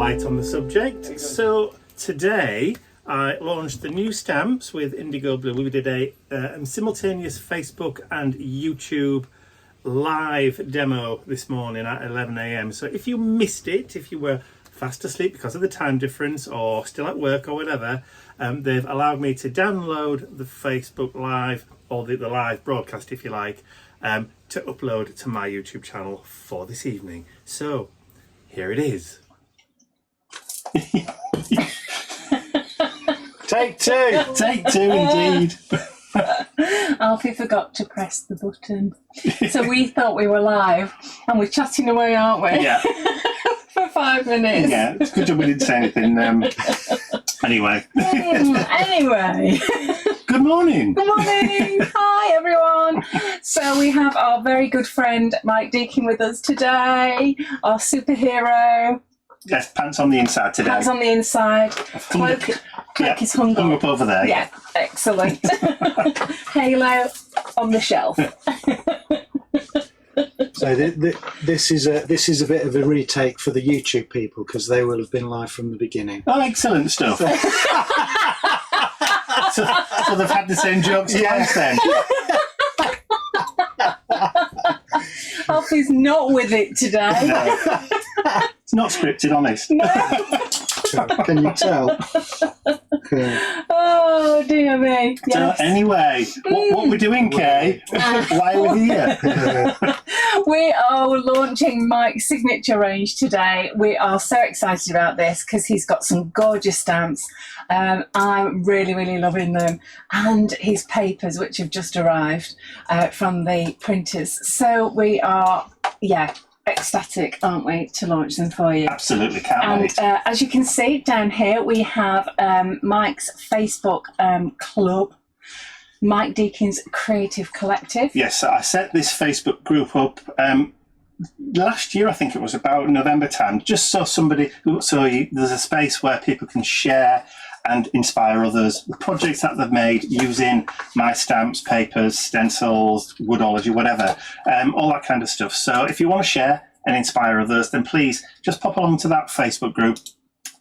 light on the subject. So today I launched the new stamps with Indigo Blue. We did a simultaneous Facebook and YouTube live demo this morning at 11 a.m. So if you missed it, if you were fast asleep because of the time difference or still at work or whatever, they've allowed me to download the Facebook live, or the live broadcast if you like, to upload to my YouTube channel for this evening. So here it is. Take two. Take two indeed. Alfie forgot to press the button. So we thought we were live and we're chatting away, aren't we? Yeah. For 5 minutes. Yeah, it's good job we didn't say anything. Anyway. Anyway. Good morning. Good morning. Hi, everyone. So we have our very good friend Mike Deakin with us today, our superhero. Yes, pants on the inside today. Pants on the inside. Cloak is hung up over there. Yeah, excellent. Halo on the shelf. So this is a bit of a retake for the YouTube people because they will have been live from the beginning. Oh, excellent stuff. so they've had the same jokes twice then. Alfie's not with it today. No. It's not scripted, honest. No. Can you tell? Oh dear me. Yes. So anyway, what we're doing, Kay? Why are we here? We are launching Mike's signature range today. We are so excited about this because he's got some gorgeous stamps. I'm really loving them, and his papers which have just arrived from the printers. So we are, ecstatic, aren't we, to launch them for you? Absolutely, can't wait. As you can see down here, we have Mike's Facebook club, Mike Deakin's Creative Collective. Yes, I set this Facebook group up last year, I think it was about November time, just so there's a space where people can share and inspire others with projects that they've made using my stamps, papers, stencils, woodology, whatever, all that kind of stuff. So if you want to share and inspire others, then please just pop along to that Facebook group,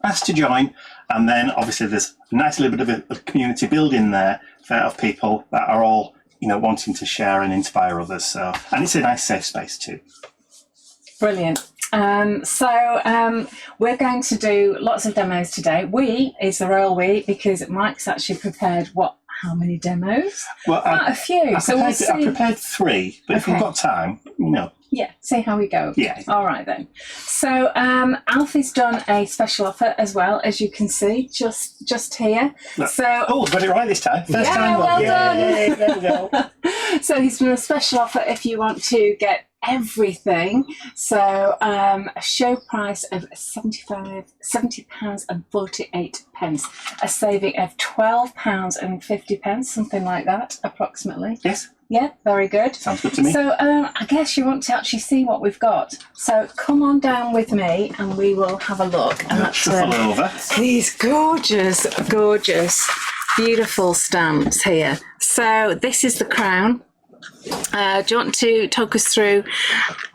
ask to join, and then obviously there's a nice little bit of a community building there of people that are all, wanting to share and inspire others. So, and it's a nice safe space too. Brilliant. We're going to do lots of demos today. We is the royal we, because Mike's actually prepared how many demos? Well, quite a few. I prepared 3, but if we've got time, Yeah, see how we go. Yeah. All right then. So Alfie's done a special offer as well, as you can see, just here. Got it right this time. First time. Well done. Yay, there we go. So he's done a special offer if you want to get everything. So a show price of £70 and 48 pence, a saving of £12.50, something like that, approximately. Yes. Yeah, very good. Sounds good to me. So I guess you want to actually see what we've got. So come on down with me and we will have a look. And shuffle over. These gorgeous, beautiful stamps here. So this is the crown. Do you want to talk us through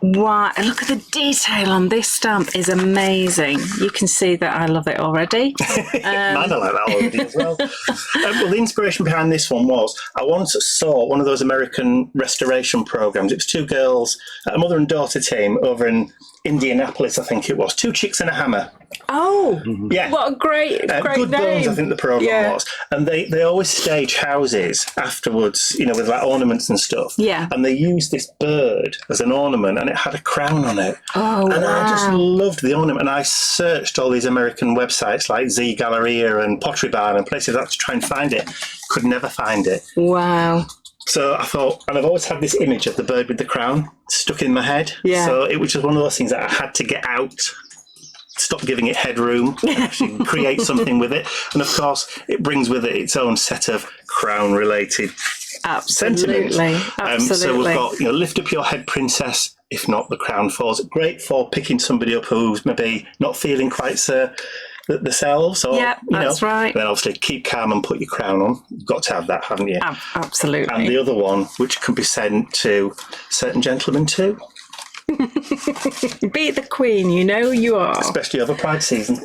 why? Look at the detail on this stamp, is amazing. You can see that I love it already. Mine I like that already as well. Well, the inspiration behind this one was I once saw one of those American restoration programs. It was 2 girls, a mother and daughter team over in Indianapolis, I think it was. 2 Chicks and a Hammer. Oh, yeah! What a great Good name. Bones, I think the program was, and they always stage houses afterwards, with like ornaments and stuff. Yeah, and they used this bird as an ornament, and it had a crown on it. Oh, and wow. I just loved the ornament, and I searched all these American websites like Z Galleria and Pottery Barn and places like that to try and find it. Could never find it. Wow. So I thought, and I've always had this image of the bird with the crown stuck in my head. Yeah. So it was just one of those things that I had to get out, stop giving it headroom, actually create something with it. And of course, it brings with it its own set of crown-related sentiments. Absolutely. So we've got, lift up your head, princess, if not the crown falls. Great for picking somebody up who's maybe not feeling quite themselves. Or, that's right. Then obviously keep calm and put your crown on. You've got to have that, haven't you? Absolutely. And the other one, which can be sent to certain gentlemen too. Be the queen, you know you are. Especially over Pride season.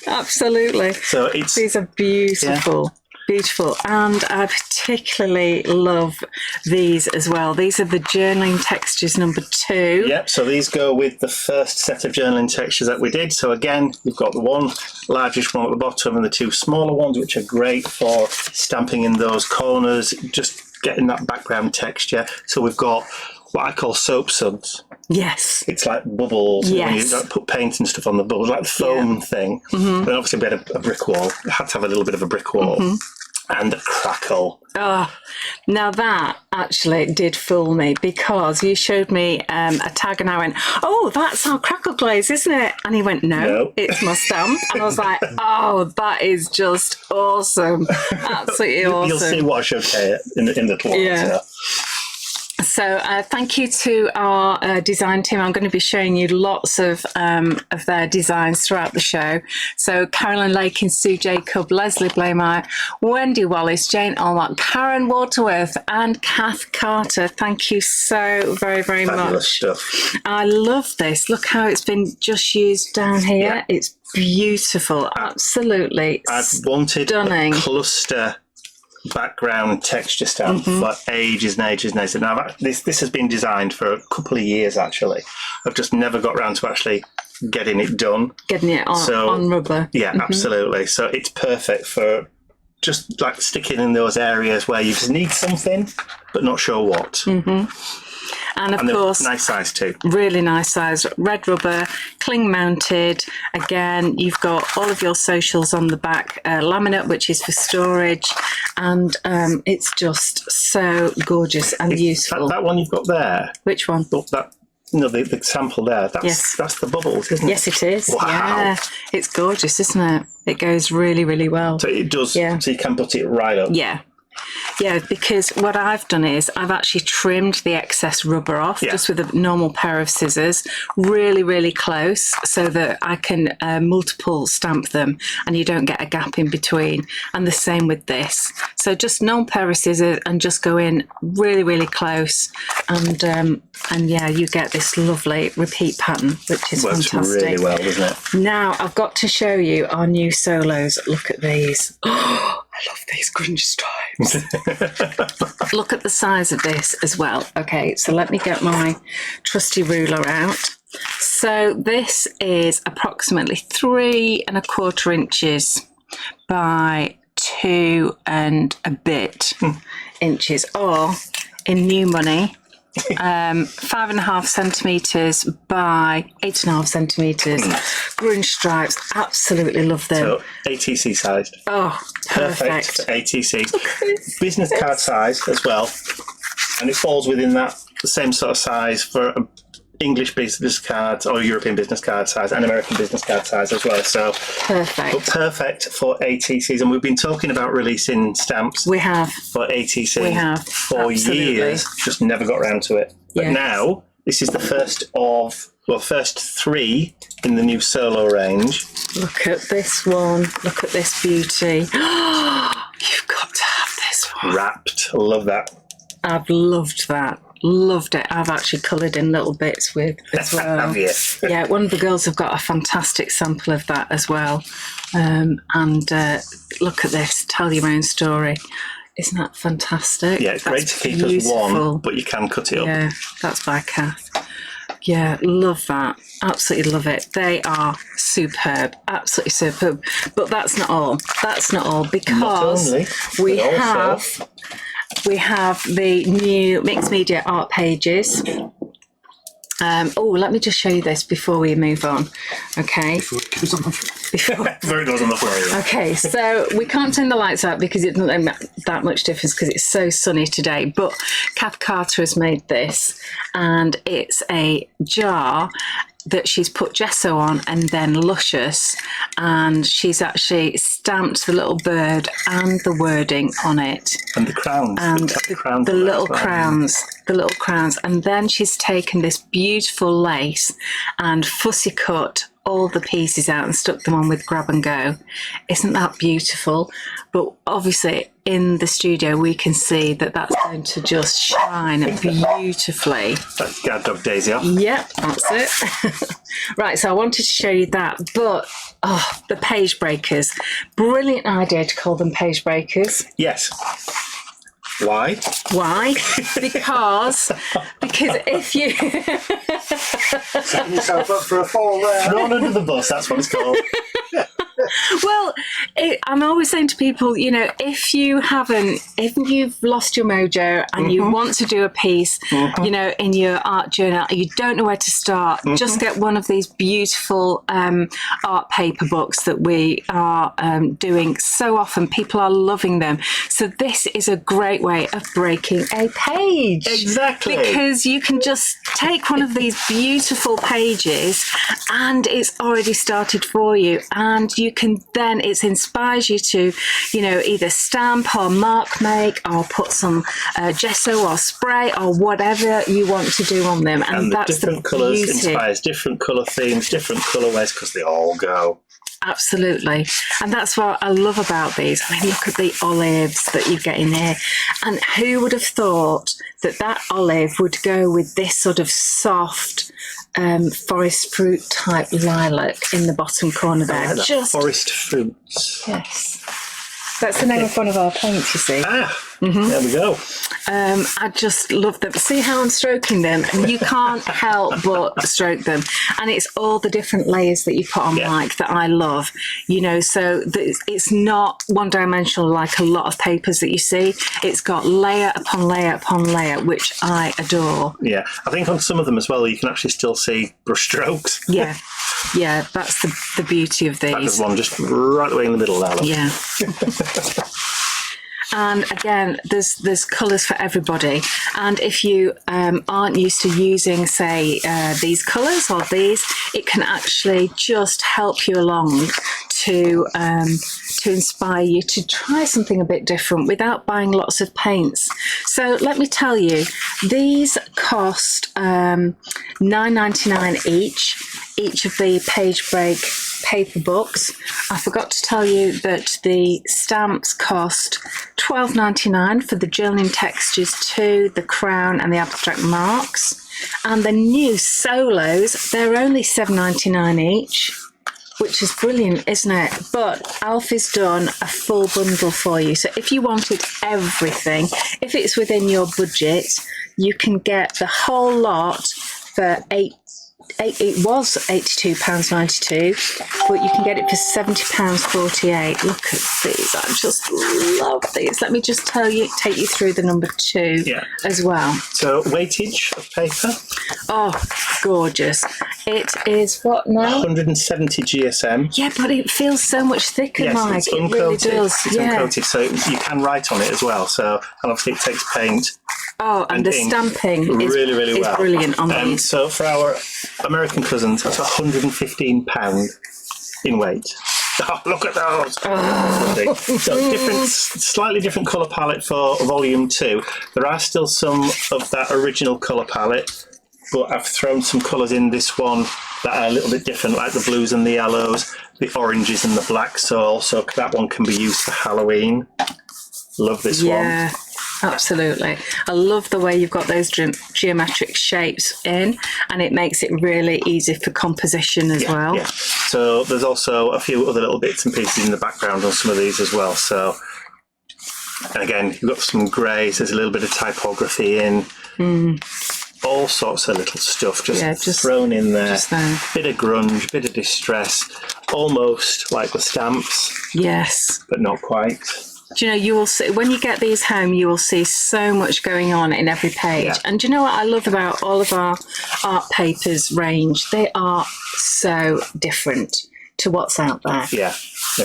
Absolutely. So These are beautiful. Beautiful, and I particularly love these as well. These are the journaling textures number 2. Yep, so these go with the first set of journaling textures that we did. So again, you've got the one largest one at the bottom and the 2 smaller ones, which are great for stamping in those corners, just getting that background texture. So we've got what I call soap suds. Yes. It's like bubbles. Yes. When you put paint and stuff on the bubbles, like the foam thing. And obviously we had a brick wall. It had to have a little bit of a brick wall. And the crackle. Oh, now that actually did fool me, because you showed me a tag and I went, oh, that's our crackle glaze, isn't it? And he went, no. It's my stamp. And I was like, oh, that is just awesome. Absolutely awesome. You'll see what I showed Kate in the tour. Yeah. So thank you to our design team. I'm going to be showing you lots of their designs throughout the show. So Carolyn Lakin, Sue Jacob, Leslie Blameyer, Wendy Wallace, Jane Allmark, Karen Waterworth and Kath Carter. Thank you so very, very Fabulous much. Stuff. I love this. Look how it's been just used down here. Yeah. It's beautiful. Absolutely I've wanted stunning. a cluster background texture stamp for ages and ages and ages. Now this has been designed for a couple of years actually. I've just never got around to actually getting it done. Getting it on rubber. Yeah, absolutely. So it's perfect for just like sticking in those areas where you just need something but not sure what. And of course, nice size too. Really nice size. Red rubber, cling mounted. Again, you've got all of your socials on the back. Laminate, which is for storage. And it's just so gorgeous and useful. That one you've got there. Which one? The sample there. That's the bubbles, isn't it? Yes, it is. Wow. Yeah. It's gorgeous, isn't it? It goes really, really well. So it does. Yeah. So you can put it right up. Yeah. Yeah, because what I've done is I've actually trimmed the excess rubber off just with a normal pair of scissors, really, really close, so that I can multiple stamp them and you don't get a gap in between. And the same with this. So just normal pair of scissors and just go in really, really close. And yeah, you get this lovely repeat pattern, which is Works fantastic. really well, doesn't it? Now I've got to show you our new solos. Look at these. Oh, I love these grunge stripes. Look at the size of this as well. Okay, so let me get my trusty ruler out. So this is approximately 3¼ inches by 2 and a bit inches, or in new money, 5.5 centimetres by 8.5 centimetres. Grunge stripes, absolutely love them. So ATC sized. Oh, perfect. For ATC. Business card size as well. And it falls within that the same sort of size for English business cards or European business card size and American business card size as well. So perfect. But perfect for ATCs. And we've been talking about releasing stamps. We have. For ATC. We have. For Absolutely. years. Just never got around to it. But Yes. now this is the first 3 in the new solo range. Look at this one. Look at this beauty. You've got to have this one. Wrapped. Love that. I've loved that. Loved it. I've actually coloured in little bits with as well. Have you? Yeah, one of the girls have got a fantastic sample of that as well. And look at this. Tell your own story. Isn't that fantastic? Yeah, it's great That's to keep as beautiful. one, but you can cut it up. Yeah, that's by Kath. Yeah, love that. Absolutely love it. They are superb. Absolutely superb. But that's not all. That's not all, because we have the new mixed media art pages. Let me just show you this before we move on. Okay. Before it goes on the floor. Before it goes on the floor. Yeah. Okay, so we can't turn the lights out because it doesn't make that much difference because it's so sunny today. But Kath Carter has made this, and it's a jar that she's put gesso on and then luscious, and she's actually stamped the little bird and the wording on it. And the crowns. And the little crowns. The little crowns. And then she's taken this beautiful lace and fussy cut all the pieces out and stuck them on with grab and go. Isn't that beautiful? But obviously in the studio, we can see that that's going to just shine beautifully. Let's get Dog Daisy off. Yep, that's it. Right, so I wanted to show you that, but the page breakers. Brilliant idea to call them page breakers. Yes. Why? Why? Because if you Setting yourself up for a fall there. Thrown under the bus, that's what it's called. well, I'm always saying to people, you know, if you've lost your mojo and you want to do a piece, you know, in your art journal, you don't know where to start, just get one of these beautiful art paper books that we are doing so often. People are loving them. So this is a great way of breaking a page. Exactly. Because you can just take one of these beautiful pages and it's already started for you, and you can then, it inspires you to, you know, either stamp or mark make or put some gesso or spray or whatever you want to do on them. And the that's different the colours beauty. inspires different colour themes, different colourways, because they all go. Absolutely. And that's what I love about these. I mean, look at the olives that you get in here. And who would have thought that olive would go with this sort of soft forest fruit type lilac in the bottom corner there? Just forest fruits. Yes. That's the name of one of our paints, you see. There we go. I just love them. See how I'm stroking them? And you can't help but stroke them. And it's all the different layers that you put on Mike that I love. You know, so it's not one-dimensional like a lot of papers that you see. It's got layer upon layer upon layer, which I adore. Yeah, I think on some of them as well, you can actually still see brush strokes. Yeah, that's the beauty of these. There's one just right away in the middle there. Look. Yeah. And again, there's colours for everybody. And if you aren't used to using, say, these colours or these, it can actually just help you along to inspire you to try something a bit different without buying lots of paints. So let me tell you, these cost $9.99 each of the page break paper books. I forgot to tell you that the stamps cost $12.99 for the journaling textures too, the crown and the abstract marks. And the new solos, they're only $7.99 each, which is brilliant, isn't it? But Alfie's done a full bundle for you. So if you wanted everything, if it's within your budget, you can get the whole lot for it was £82.92, but you can get it for £70.48. Look at these. I just love these. Let me just take you through the number 2 as well. So weightage of paper? Oh, gorgeous. It is what now? 170 GSM. Yeah, but it feels so much thicker, Yes, Mike. it's It uncoated. really does. It's uncoated, so you can write on it as well. So, and obviously it takes paint. Oh, and the ink stamping is really well. brilliant on these. So for our American cousins, that's £115 in weight. Oh, look at those! So slightly different colour palette for volume 2. There are still some of that original colour palette, but I've thrown some colours in this one that are a little bit different, like the blues and the yellows, the oranges and the blacks. So also that one can be used for Halloween. Love this one. Yeah, absolutely. I love the way you've got those geometric shapes in, and it makes it really easy for composition as well. Yeah. So there's also a few other little bits and pieces in the background on some of these as well. So, and again, you've got some greys, there's a little bit of typography in. All sorts of little stuff just thrown in there. Just there. Bit of grunge, bit of distress, almost like the stamps. Yes. But not quite. Do you know, you will see, when you get these home, you will see so much going on in every page. Yeah. And do you know what I love about all of our art papers range? They are so different to what's out there. Yeah.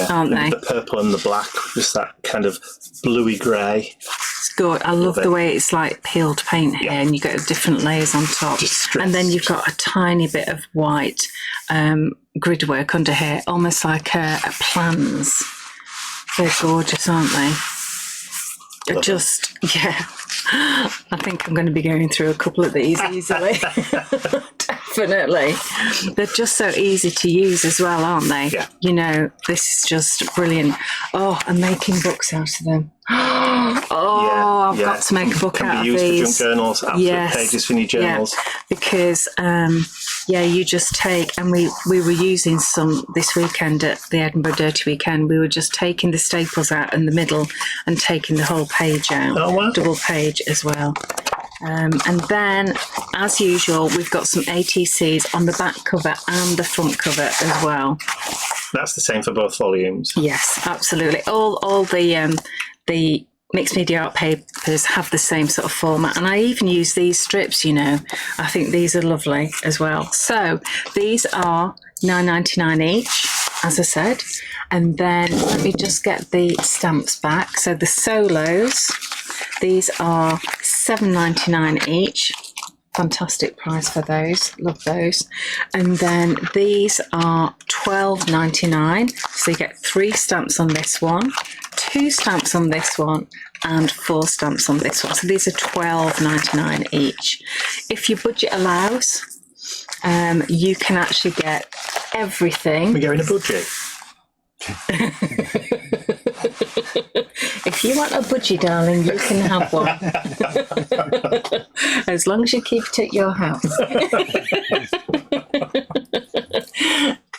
Aren't they? The purple and the black, just that kind of bluey grey. It's good. I love the way it's like peeled paint here, and you get different layers on top. Distressed. And then you've got a tiny bit of white grid work under here, almost like a plans. They're gorgeous, aren't they? Love just, yeah. I think I'm going to be going through a couple of these easily. Definitely. They're just so easy to use as well, aren't they? Yeah. You know, this is just brilliant. Oh, I'm making books out of them. I've got to make a book can out of be used these. for junk journals, absolute pages for new journals. Yeah, because you just take, and we were using some this weekend at the Edinburgh Dirty Weekend. We were just taking the staples out in the middle and taking the whole page out, double page as well. And then, as usual, we've got some ATCs on the back cover and the front cover as well. That's the same for both volumes. Yes, absolutely. All the mixed media art papers have the same sort of format, and I even use these strips. I think these are lovely as well. So these are $9.99 each, as I said, and then let me just get the stamps back. So the solos, these are $7.99 each. Fantastic price for those, love those. And then these are $12.99, so you get 3 stamps on this one, 2 stamps on this one, and 4 stamps on this one. So these are $12.99 each. If your budget allows, you can actually get everything. We go in a budget. If you want a budgie, darling, you can have one. As long as you keep it at your house.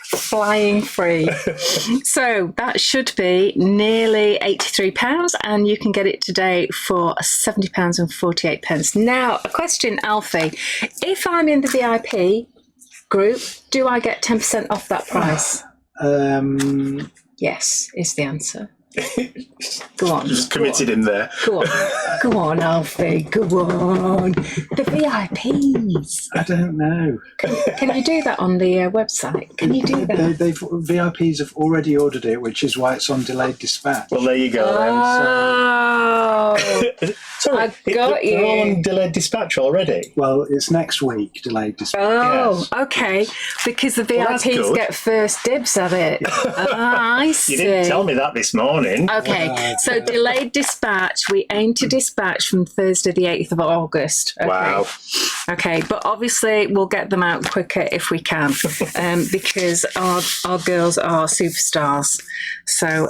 Flying free. So that should be nearly £83, and you can get it today for £70.48. Now, a question, Alfie. If I'm in the VIP group, do I get 10% off that price? Yes, is the answer. Go on. Just committed in there. Go on, Alfie. Go on. The VIPs. I don't know. Can you do that on the website? Can you do that? VIPs have already ordered it, which is why it's on delayed dispatch. Well, there you go. Oh, Sorry, I got you. They're all on delayed dispatch already. Well, it's next week, delayed dispatch. oh, Yes. okay. Because the that's VIPs good. get first dibs at it. I see. You didn't tell me that this morning. Okay, so delayed dispatch, we aim to dispatch from Thursday the 8th of August. Okay. Wow. Okay, but obviously we'll get them out quicker if we can, because our girls are superstars. So,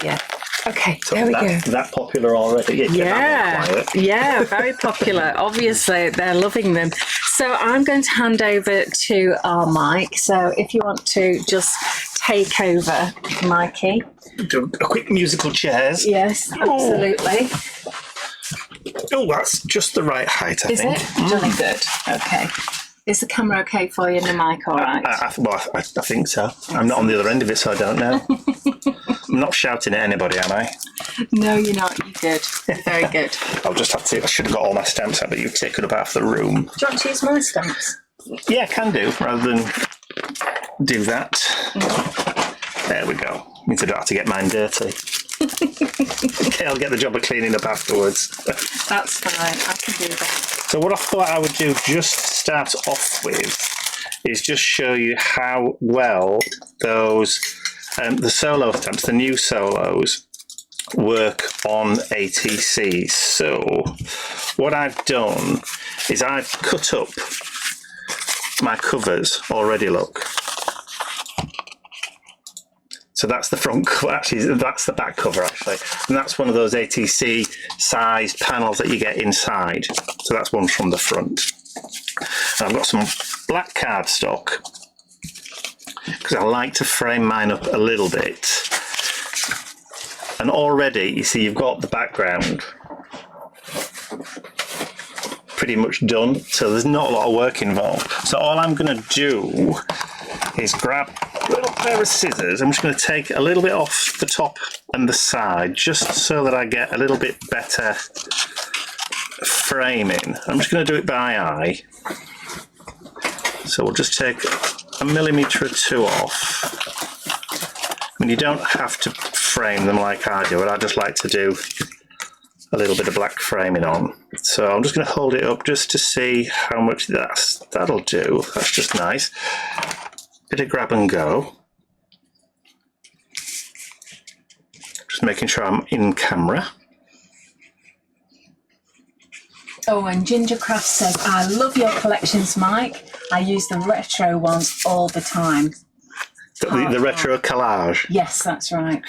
yeah. Okay, So there we go. That popular already. Yeah, very popular. Obviously, they're loving them. So I'm going to hand over to our Mike. So if you want to just take over, Mikey. Do a quick musical chairs. Yes, absolutely. Oh, that's just the right height, I Is think. it? Jolly good. Okay. Is the camera okay for you and the mic all right? I think so. I'm not on the other end of it, so I don't know. I'm not shouting at anybody, am I? No, you're not. You're good. You're very good. I'll just have to. I should have got all my stamps out, but you've taken up half the room. Do you want to use my stamps? Yeah, I can do, rather than do that. There we go. Means I don't have to get mine dirty. Okay, I'll get the job of cleaning up afterwards. That's fine. I can do that. So what I thought I would do just to start off with is just show you how well those, the solo stamps, the new solos, work on ATC. So what I've done is I've cut up my covers already, look. So that's the front cover, actually, that's the back cover, actually. And that's one of those ATC sized panels that you get inside. So that's one from the front. And I've got some black cardstock, because I like to frame mine up a little bit. And already, you see, you've got the background pretty much done. So there's not a lot of work involved. So all I'm going to do is grab a little pair of scissors. I'm just going to take a little bit off the top and the side, just so that I get a little bit better framing. I'm just going to do it by eye. So we'll just take a millimetre or two off. I mean, you don't have to frame them like I do, but I just like to do a little bit of black framing on. So I'm just going to hold it up just to see how much that'll do. That's just nice. Bit of grab and go. Just making sure I'm in camera. Oh, and Gingercraft says, I love your collections, Mike. I use the retro ones all the time. The retro collage. Yes, that's right.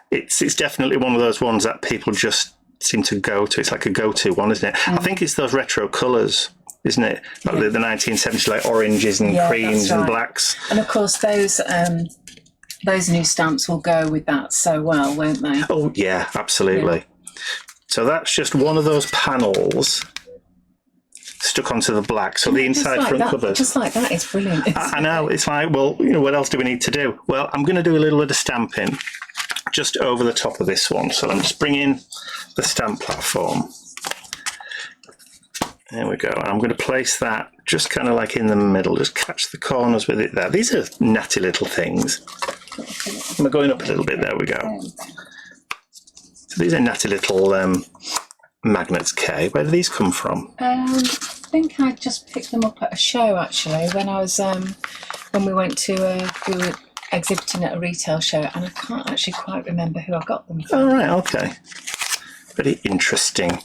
It's definitely one of those ones that people just seem to go to. It's like a go-to one, isn't it? I think it's those retro colours, isn't it? Like the 1970s, like oranges and creams and blacks. And of course, those new stamps will go with that so well, won't they? Oh yeah, absolutely. So that's just one of those panels stuck onto the black. So the inside front covers. Just like that, it's brilliant. I know. It's like, well, you know, what else do we need to do? Well, I'm going to do a little bit of stamping just over the top of this one. So I'm just bringing the stamp platform. There we go. And I'm going to place that just kind of like in the middle. Just catch the corners with it there. These are natty little things. We're going up a little bit. There we go. So these are natty little magnets, Kay. Where do these come from? I think I just picked them up at a show, actually, when I was when we went to we were exhibiting at a retail show, and I can't actually quite remember who I got them from. Oh, right, okay. Very interesting.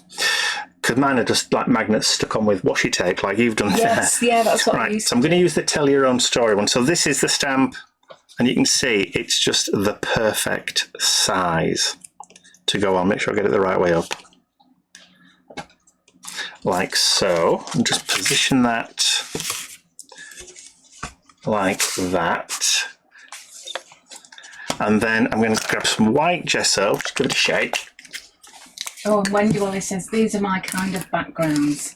Because mine are just like magnets stuck on with washi tape, like you've done Yes, there. yeah, that's what I Right, used so I'm going to use the Tell Your Own Story one. So this is the stamp, and you can see it's just the perfect size to go on. Make sure I get it the right way up. Like so. And just position that like that. And then I'm going to grab some white gesso, just give it a shake. Oh, and Wendy Wallace says, these are my kind of backgrounds.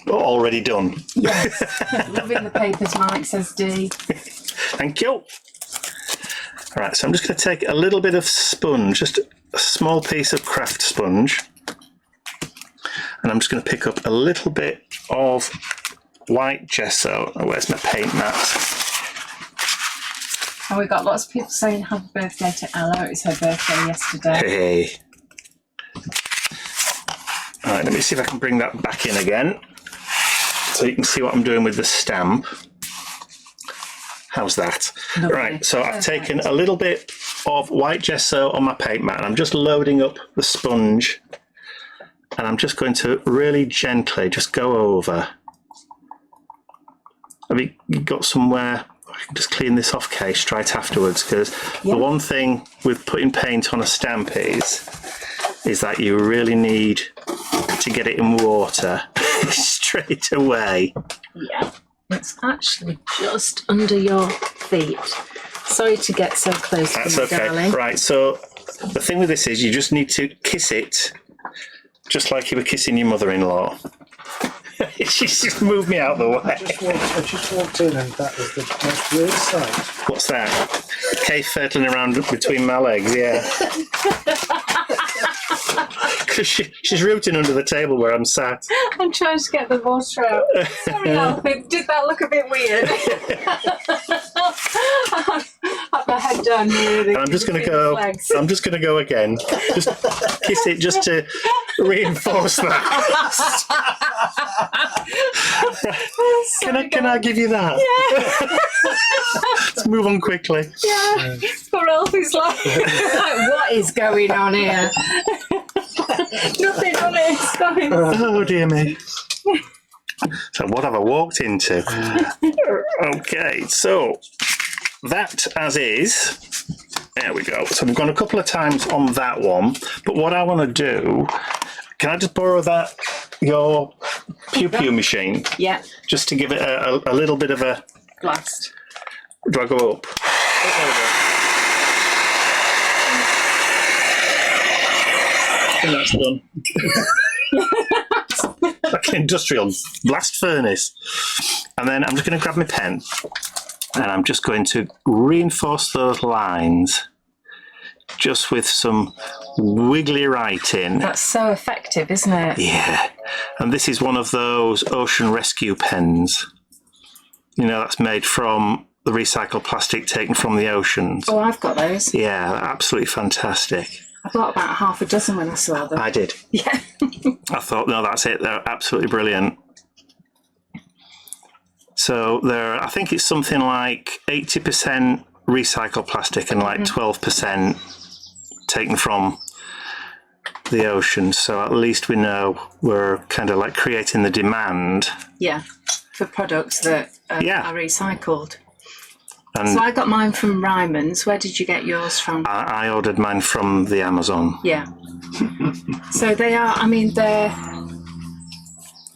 Already done. Yes. Loving the papers, Mike, says Dee. Thank you. All right, so I'm just going to take a little bit of sponge, just a small piece of craft sponge. And I'm just going to pick up a little bit of white gesso. Oh, where's my paint mat? And we've got lots of people saying happy birthday to Ella. It's her birthday yesterday. Hey. All right, let me see if I can bring that back in again so you can see what I'm doing with the stamp. How's that? Lovely. Right, so I've taken a little bit of white gesso on my paint mat, and I'm just loading up the sponge, and I'm just going to really gently just go over. Have you got somewhere I can just clean this off, Kay, straight afterwards? Because the one thing with putting paint on a stamp is that you really need to get it in water straight away. Yeah, it's actually just under your feet. Sorry to get so close to you, okay, darling. Right, so the thing with this is you just need to kiss it just like you were kissing your mother-in-law. She's just moved me out of the way. I just walked in, and that was the most weird sight. What's that? Kay fertling around between my legs, yeah. Because she's rooting under the table where I'm sat. I'm trying to get the water out. Sorry, Alfie, did that look a bit weird? Have my head down here. And I'm just going to go. I'm just going to go again. Just kiss it, just to reinforce that. Can I give you that? Yeah. Let's move on quickly. Yeah. Poor Alfie's like, what is going on here? Nothing on it. It's fine. Oh dear me. So what have I walked into? Okay, so that as is. There we go. So we've gone a couple of times on that one, but what I want to do, can I just borrow your pew pew machine? Yeah. Just to give it a little bit of a Blast. Do I go up? I think that's done. Like an industrial blast furnace. And then I'm just going to grab my pen, and I'm just going to reinforce those lines just with some wiggly writing. That's so effective, isn't it? Yeah. And this is one of those ocean rescue pens. You know, that's made from the recycled plastic taken from the oceans. Oh, I've got those. Yeah, absolutely fantastic. I bought about half a dozen when I saw them. I did. Yeah. I thought, no, that's it. They're absolutely brilliant. So I think it's something like 80% recycled plastic and like 12% taken from the ocean. So at least we know we're kind of like creating the demand. Yeah, for products that are recycled. And So I got mine from Ryman's. Where did you get yours from? I ordered mine from the Amazon. Yeah. So they are, I mean, they're...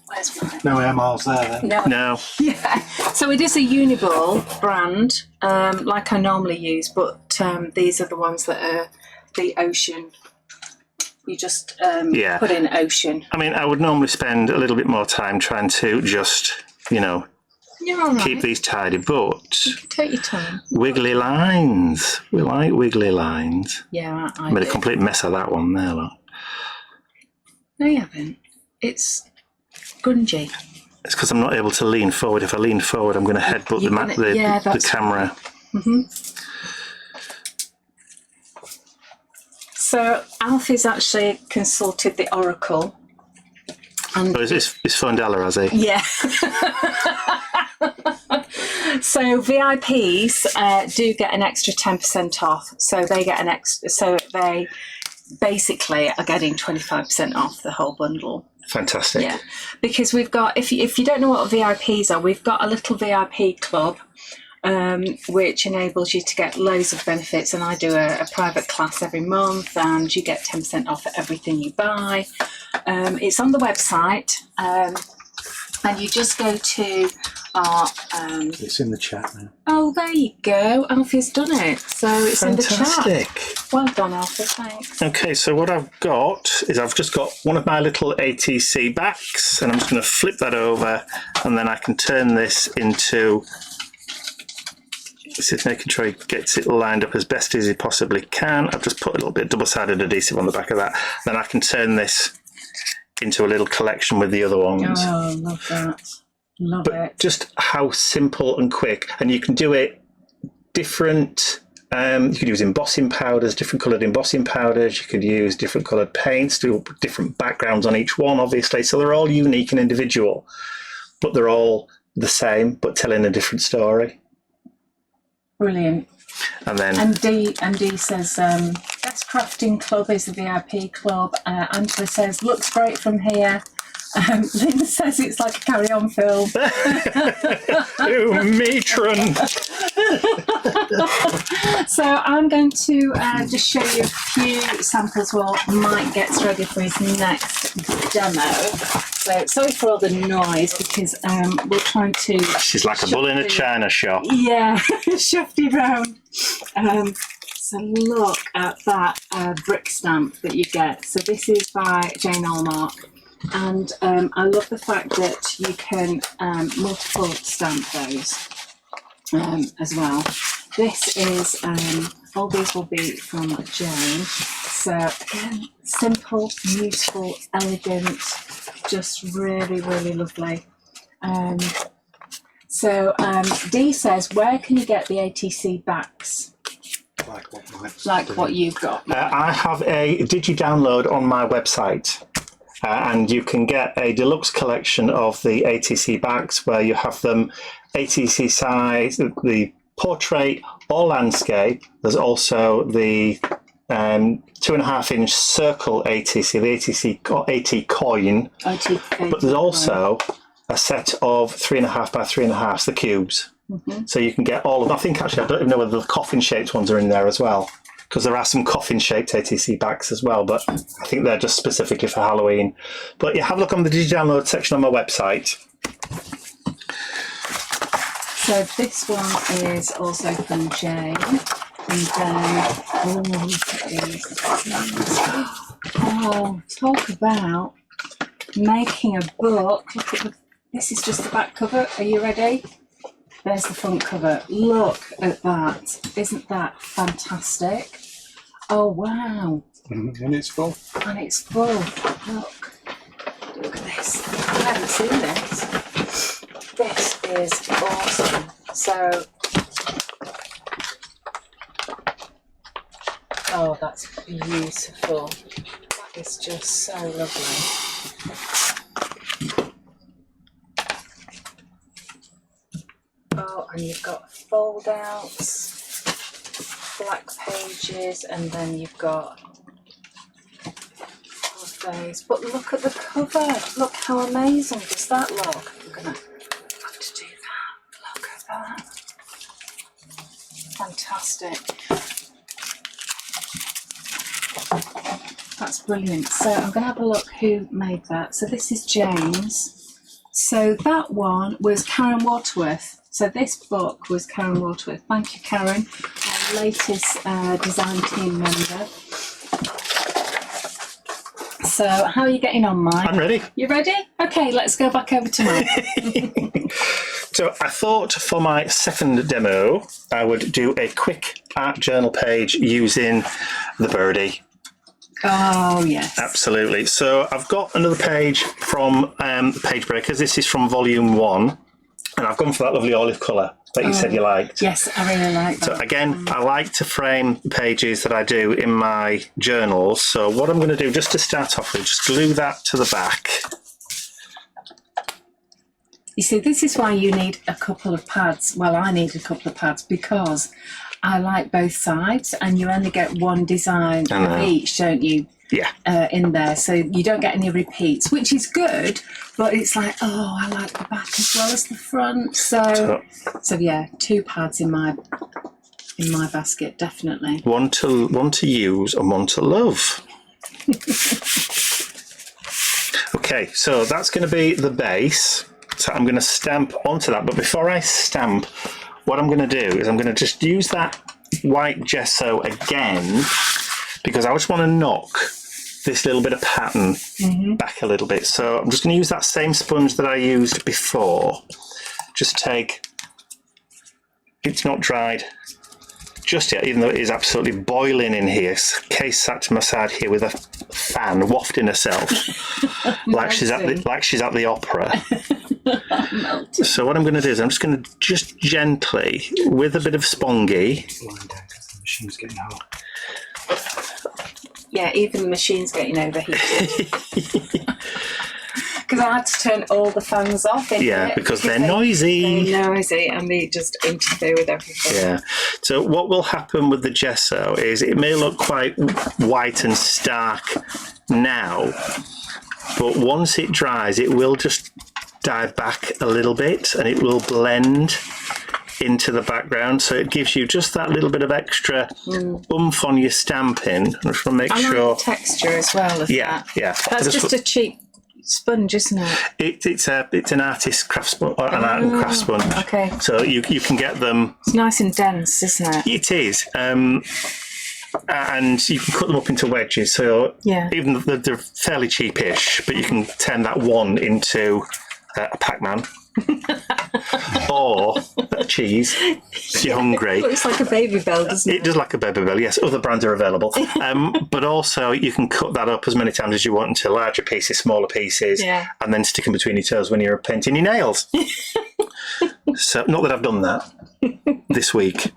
Where's mine? No air miles there then. No. Yeah. So it is a Uniball brand, like I normally use, but these are the ones that are the Ocean. You just put in Ocean. I mean, I would normally spend a little bit more time trying to just, You're all right. keep these tidy, but Take your time. wiggly lines. We like wiggly lines. Yeah, I Made a do. complete mess of that one there, look. No, you haven't. It's grungy. It's because I'm not able to lean forward. If I lean forward, I'm going to headbutt the camera. Mm-hmm. So Alfie's actually consulted the Oracle. And Oh, it's phoned Ella, has he? yeah. So VIPs do get an extra 10% off. So they get an extra. So they basically are getting 25% off the whole bundle. Fantastic. Yeah, because we've got, if you don't know what VIPs are, we've got a little VIP club, which enables you to get loads of benefits. And I do a private class every month, and you get 10% off everything you buy. It's on the website, and you just go to our... It's in the chat now. Oh, there you go. Alfie's done it. So it's in the chat. Fantastic. Well done, Alfie. Thanks. Okay, so what I've got is I've just got one of my little ATC backs, and I'm just going to flip that over, and then I can turn this into... This is making sure he gets it lined up as best as he possibly can. I've just put a little bit of double-sided adhesive on the back of that. Then I can turn this into a little collection with the other ones. Oh, love that. Love it. Just how simple and quick, and you can do it different. You could use embossing powders, different coloured embossing powders. You could use different coloured paints, do different backgrounds on each one, obviously. So they're all unique and individual, but they're all the same, but telling a different story. Brilliant. And then And D says, best crafting club is the VIP club. Angela says, looks great from here. Linda says it's like a carry-on film. ooh, matron. So I'm going to just show you a few samples while Mike gets ready for his next demo. So sorry for all the noise, because we're trying to... She's like a bull in a china shop. Yeah, shoved it round. So look at that brick stamp that you get. So this is by Jane Allmark. And I love the fact that you can multiple stamp those as well. This is, all these will be from Jane. So again, simple, useful, elegant, just really, really lovely. So Dee says, where can you get the ATC backs? Like what you've got? I have a digi-download on my website. And you can get a deluxe collection of the ATC backs where you have them ATC size, the portrait or landscape. There's also the 2.5-inch circle ATC, the AT coin. But there's also a set of 3.5 by 3.5s, the cubes. Mm-hmm. So you can get all of them. I think actually, I don't even know whether the coffin-shaped ones are in there as well, because there are some coffin-shaped ATC backs as well, but I think they're just specifically for Halloween. But yeah, have a look on the Digi-Download section on my website. So this one is also from Jane. And then, look at these. Oh, talk about making a book. Look at this is just the back cover. Are you ready? There's the front cover. Look at that. Isn't that fantastic? Oh, wow. And it's full. And it's full. Look. Look at this. I haven't seen this. This is awesome. So, oh, that's beautiful. That is just so lovely. Oh, and you've got fold outs, black pages, and then you've got all of those. But look at the cover. Look how amazing does that look. I'm gonna have to do that. Look at that. fantastic. That's brilliant. So I'm going to have a look who made that. So this is James. So that one was Karen Waterworth. So this book was Karen Waterworth. Thank you, Karen, our latest design team member. So how are you getting on, Mike? I'm ready. You ready? Okay, let's go back over to Mike. So I thought for my second demo, I would do a quick art journal page using the birdie. Oh, yes. Absolutely. So I've got another page from Page Breakers. This is from volume 1. And I've gone for that lovely olive colour that you said you liked. Yes, I really like that. So again, I like to frame the pages that I do in my journals. So what I'm going to do, just to start off with, just glue that to the back. You see, this is why you need a couple of pads. Well, I need a couple of pads because I like both sides and you only get one design of each, don't you? Yeah. In there, so you don't get any repeats, which is good, but it's like, oh, I like the back as well as the front. So yeah, 2 pads in my basket, definitely. One to use and one to love. Okay, so that's going to be the base. So I'm going to stamp onto that, but before I stamp, what I'm going to do is I'm going to just use that white gesso again, because I just want to knock this little bit of pattern back a little bit. So I'm just going to use that same sponge that I used before. Just take, it's not dried just yet, even though it is absolutely boiling in here. Kay sat to my side here with a fan wafting herself like she's at the opera. So what I'm going to do is I'm just going to gently, with a bit of spongy. Blind out because the machine's getting hot. Yeah, even the machine's getting overheated. Because I had to turn all the fans off. Yeah, because they're noisy. They're noisy and they just interfere with everything. Yeah. So what will happen with the gesso is it may look quite white and stark now, but once it dries, it will just dive back a little bit and it will blend into the background, so it gives you just that little bit of extra oomph on your stamping. I just want to make sure. I like the texture as well. Yeah. That's just a cheap sponge, isn't it? It's an artist craft sponge, or an art and craft sponge. Okay. So you can get them. It's nice and dense, isn't it? It is. And you can cut them up into wedges. So even though they're fairly cheapish, but you can turn that one into a Pac-Man. Or a cheese if you're hungry. It looks like a Baby Bell, doesn't it? It does like a Baby Bell, yes. Other brands are available. But also you can cut that up as many times as you want into larger pieces, smaller pieces, and then stick them between your toes when you're painting your nails. So, not that I've done that this week.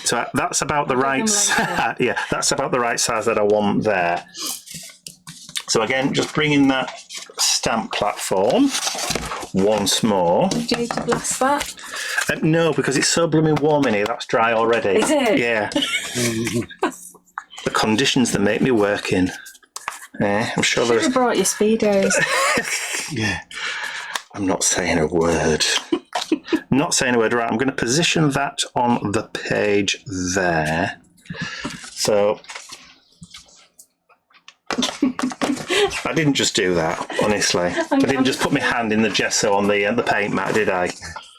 So that's about the right size. Yeah, that's about the right size that I want there. So again, just bringing that stamp platform once more. Do you need to blast that? No, because it's so blooming warm in here. That's dry already. Is it? Yeah. The conditions that make me work in. I'm sure Should have brought your Speedos. Yeah. I'm not saying a word. Not saying a word. Right, I'm going to position that on the page there. So I didn't just do that, honestly. I didn't just put my hand in the gesso on the paint mat, did I?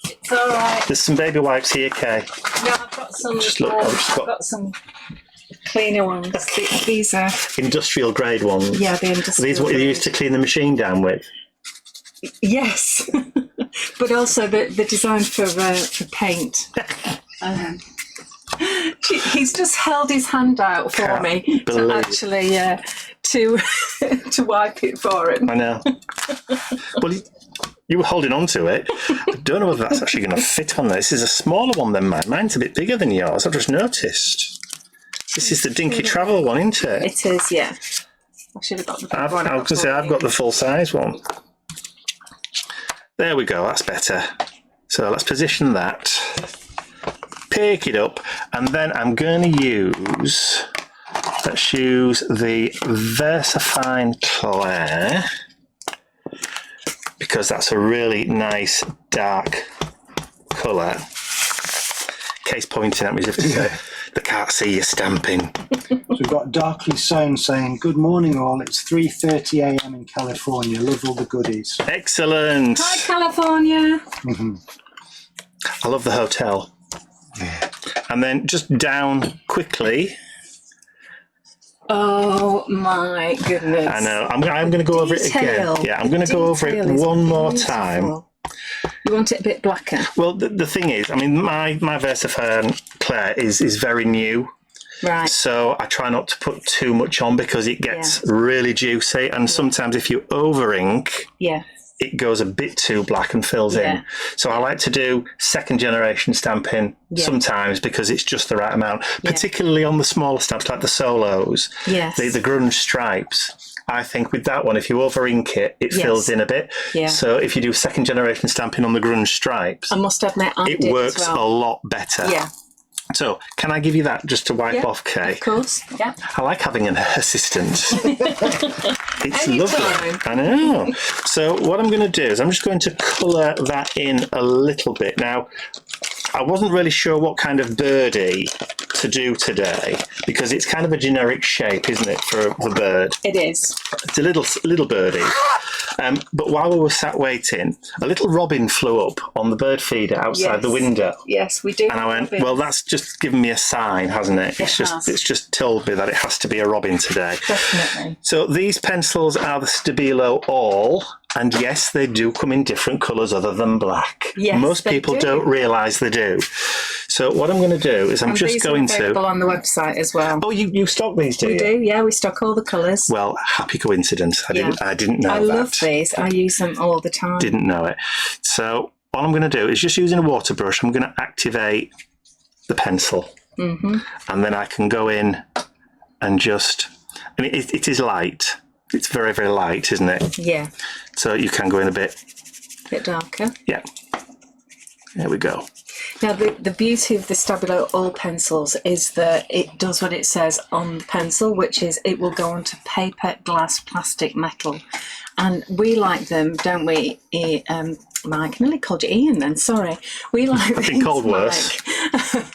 It's all right. There's some baby wipes here, Kay. No, I've got some. I've got some cleaner ones. These are industrial grade ones. the industrial. These are what you used to clean the machine down with. Yes, but also the design for paint. He's just held his hand out for me to actually to wipe it for him. I know. Well, you were holding on to it. I don't know whether that's actually going to fit on there. This is a smaller one than mine. Mine's a bit bigger than yours. I've just noticed. This is the dinky travel one, isn't it? It is, yeah. I should have got the big one. I was going to say, I've got the full size one. There we go, that's better. So let's position that. Pick it up, and then I'm going to use, let's use the VersaFine Clair, because that's a really nice dark colour. Kate's pointing at me as if to say, they can't see you stamping. So we've got Darkly Sewn saying, good morning all, it's 3:30 a.m. in California. Love all the goodies. Excellent. Hi, California. I love the hotel. Yeah. And then just down quickly. Oh my goodness. I know. I'm going to go over it again. Yeah, I'm going to go over it one more time. You want it a bit blacker? Well, the thing is, I mean, my VersaFern Claire is very new. Right. So I try not to put too much on because it gets really juicy. And sometimes if you over ink, it goes a bit too black and fills in. So I like to do second generation stamping sometimes because it's just the right amount, particularly on the smaller stamps like the solos, the grunge stripes. I think with that one, if you over ink it, it fills in a bit. So if you do second generation stamping on the grunge stripes, I must admit, it works a lot better. So, can I give you that just to wipe off, Kay? Of course, yeah. I like having an assistant. It's Anytime. lovely. I know. So, what I'm going to do is I'm just going to colour that in a little bit. Now, I wasn't really sure what kind of birdie to do today because it's kind of a generic shape, isn't it, for the bird? It is. It's a little birdie. But while we were sat waiting, a little robin flew up on the bird feeder outside the window. Yes, we do. And I went, well, that's just given me a sign, hasn't it? It's just told me that it has to be a robin today. Definitely. So these pencils are the Stabilo All, and yes, they do come in different colours other than black. Yes, most people don't realise they do. So what I'm going to do is I'm just going to. These are available on the website as well. Oh, you stock these, do you? We do, yeah. We stock all the colours. Well, happy coincidence. I didn't know that. I love these. I use them all the time. Didn't know it. So what I'm going to do is just using a water brush, I'm going to activate the pencil. And then I can go in and just, I mean, it is light. It's very, very light, isn't it? Yeah. So you can go in a bit darker. Yeah. There we go. Now, the beauty of the Stabilo All pencils is that it does what it says on the pencil, which is it will go onto paper, glass, plastic, metal. And we like them, don't we? Mike, I nearly called you Ian then, sorry. We like I've been called worse.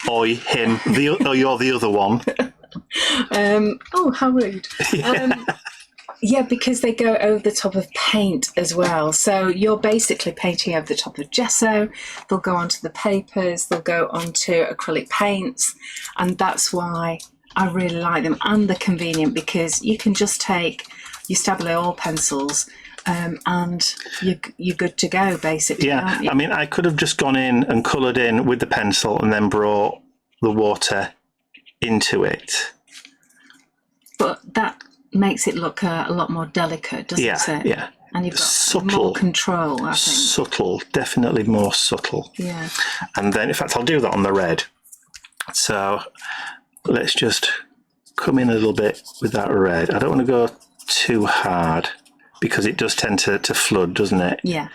Oi, him. You're the other one. Oh, how rude. Yeah, because they go over the top of paint as well. So you're basically painting over the top of gesso. They'll go onto the papers. They'll go onto acrylic paints. And that's why I really like them. And they're convenient because you can just take your Stabilo All pencils and you're good to go, basically. Yeah, aren't you? I mean, I could have just gone in and coloured in with the pencil and then brought the water into it. But that makes it look a lot more delicate, doesn't it? Yeah. And you've got subtle, more control, I think. Subtle, definitely more subtle. Yeah. And then, in fact, I'll do that on the red. So let's just come in a little bit with that red. I don't want to go too hard because it does tend to flood, doesn't it? Yeah.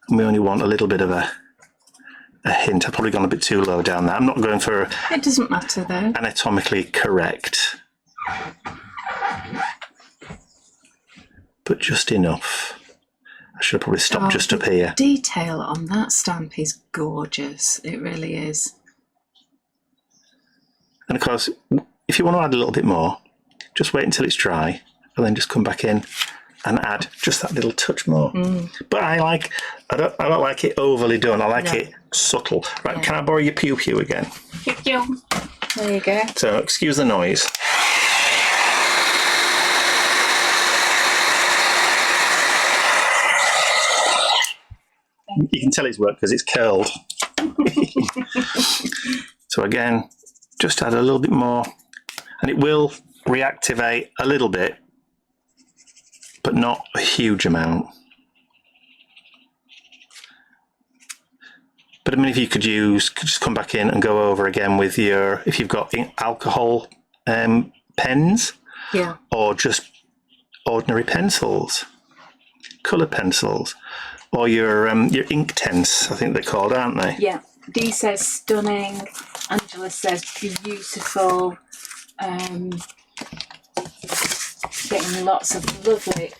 We only want a little bit of a hint. I've probably gone a bit too low down there. I'm not going for It doesn't matter, though. anatomically correct, but just enough. I should have probably stopped just up here. Detail on that stamp is gorgeous. It really is. And of course, if you want to add a little bit more, just wait until it's dry and then just come back in and add just that little touch more. But I don't like it overly done. I like it subtle. Right, can I borrow your pew pew again? There you go. So excuse the noise. You can tell it's worked because it's curled. So again, just add a little bit more and it will reactivate a little bit, but not a huge amount. But I mean, if you could just come back in and go over again with if you've got alcohol pens, or just ordinary pencils, colour pencils, or your ink tents, I think they're called, aren't they? Yeah. Dee says stunning. Angela says beautiful. Getting lots of lovely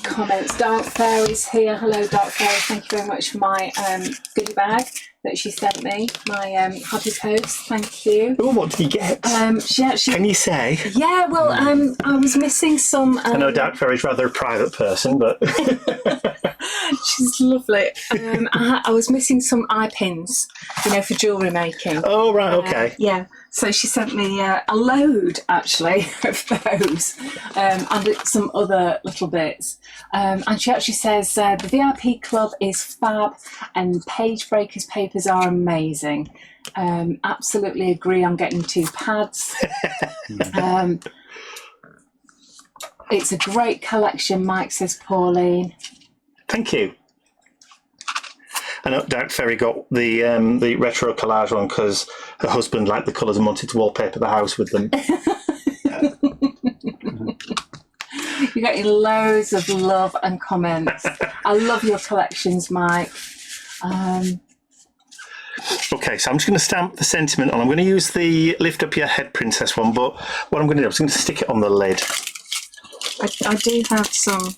comments. Dark Fairy's here. Hello, Dark Fairy. Thank you very much for my goodie bag that she sent me. My happy post. Thank you. Oh, what did you get? She actually. Can you say? Yeah. Well, I was missing some. I know Dark Fairy's rather a private person, but she's lovely. I was missing some eye pins, for jewellery making. oh right, okay. Yeah. So she sent me a load, actually, of those and some other little bits. And she actually says the VIP club is fab and Page Breakers papers are amazing. Absolutely agree on getting 2 pads. It's a great collection, Mike, says Pauline. Thank you. I know Dark Fairy got the retro collage one because her husband liked the colours and wanted to wallpaper the house with them. You're getting loads of love and comments. I love your collections, Mike. Okay, so I'm just going to stamp the sentiment on. I'm going to use the Lift Up Your Head Princess one, but what I'm going to do is I'm going to stick it on the lid. I do have some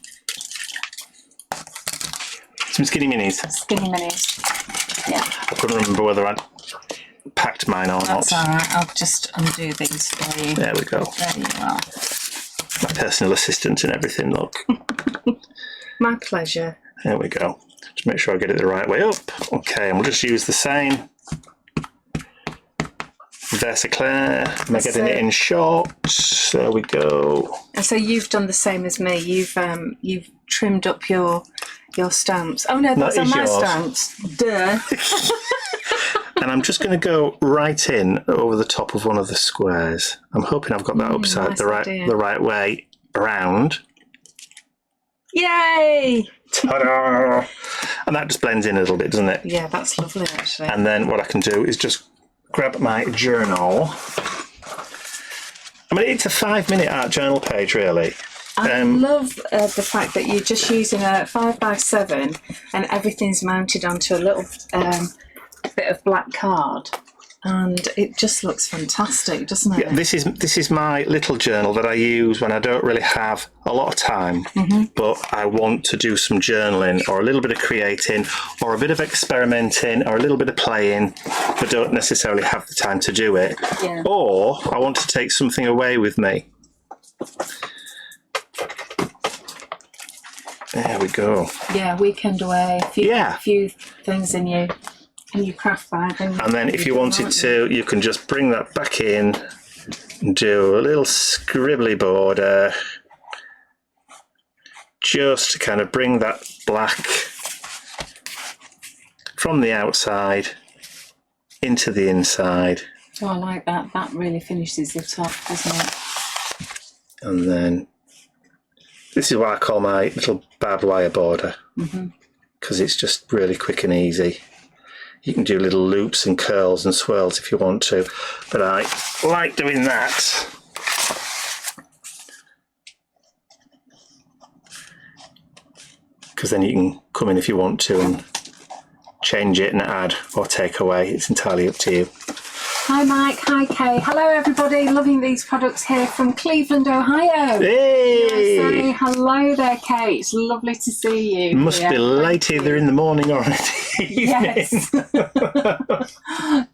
Skinny minis. Skinny minis. Yeah. I couldn't remember whether I'd packed mine or That's not. all right. I'll just undo these for you. There we go. There you are. My personal assistant and everything, look. My pleasure. There we go. Just make sure I get it the right way up. Okay, and we'll just use the same Versaclair. Am I getting it in short? There we go. And so you've done the same as me. You've trimmed up your stamps. Oh no, those are my yours. stamps. Duh. And I'm just going to go right in over the top of one of the squares. I'm hoping I've got that upside nice the right way around. Yay! Ta-da! And that just blends in a little bit, doesn't it? Yeah, that's lovely actually. And then what I can do is just grab my journal. I mean, it's a 5-minute art journal page, really. I love the fact that you're just using a 5x7 and everything's mounted onto a little bit of black card, and it just looks fantastic, doesn't it? Yeah, this is my little journal that I use when I don't really have a lot of time, but I want to do some journaling or a little bit of creating or a bit of experimenting or a little bit of playing, but don't necessarily have the time to do it. Yeah. Or I want to take something away with me. There we go. Yeah, weekend away. A few things in your craft bag. And then if you wanted to, you can just bring that back in and do a little scribbly border just to kind of bring that black from the outside into the inside. Oh, I like that. That really finishes it off, doesn't it? And then this is what I call my little barbed wire border, because it's just really quick and easy. You can do little loops and curls and swirls if you want to, but I like doing that. Because then you can come in if you want to and change it and add or take away. It's entirely up to you. Hi Mike, hi Kay. Hello everybody, loving these products here from Cleveland, Ohio. Hey! Say hello there, Kay. It's lovely to see you. Must be late either in the morning or in the Yes.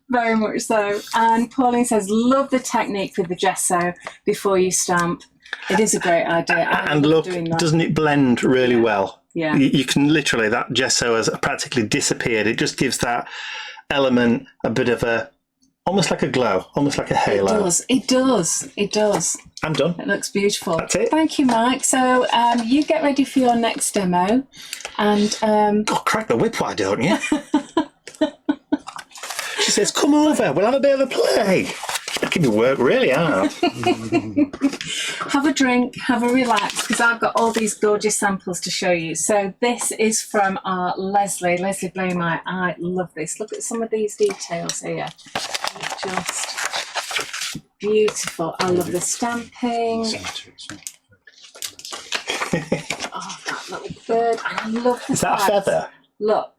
Very much so. And Pauline says, love the technique with the gesso before you stamp. It is a great idea. And look, doesn't it blend really well? Yeah. You can literally, that gesso has practically disappeared. It just gives that element a bit of a, almost like a glow, almost like a halo. It does. I'm done. It looks beautiful. That's it. Thank you, Mike. So you get ready for your next demo. And Oh, crack the whip, why don't you? She says, come over, we'll have a bit of a play. Making me work really hard. have a drink, have a relax, because I've got all these gorgeous samples to show you. So this is from our Leslie Bloom. I love this. Look at some of these details here. Just beautiful. I love the stamping. Oh, that little bird. I love the Is that a feather? Look.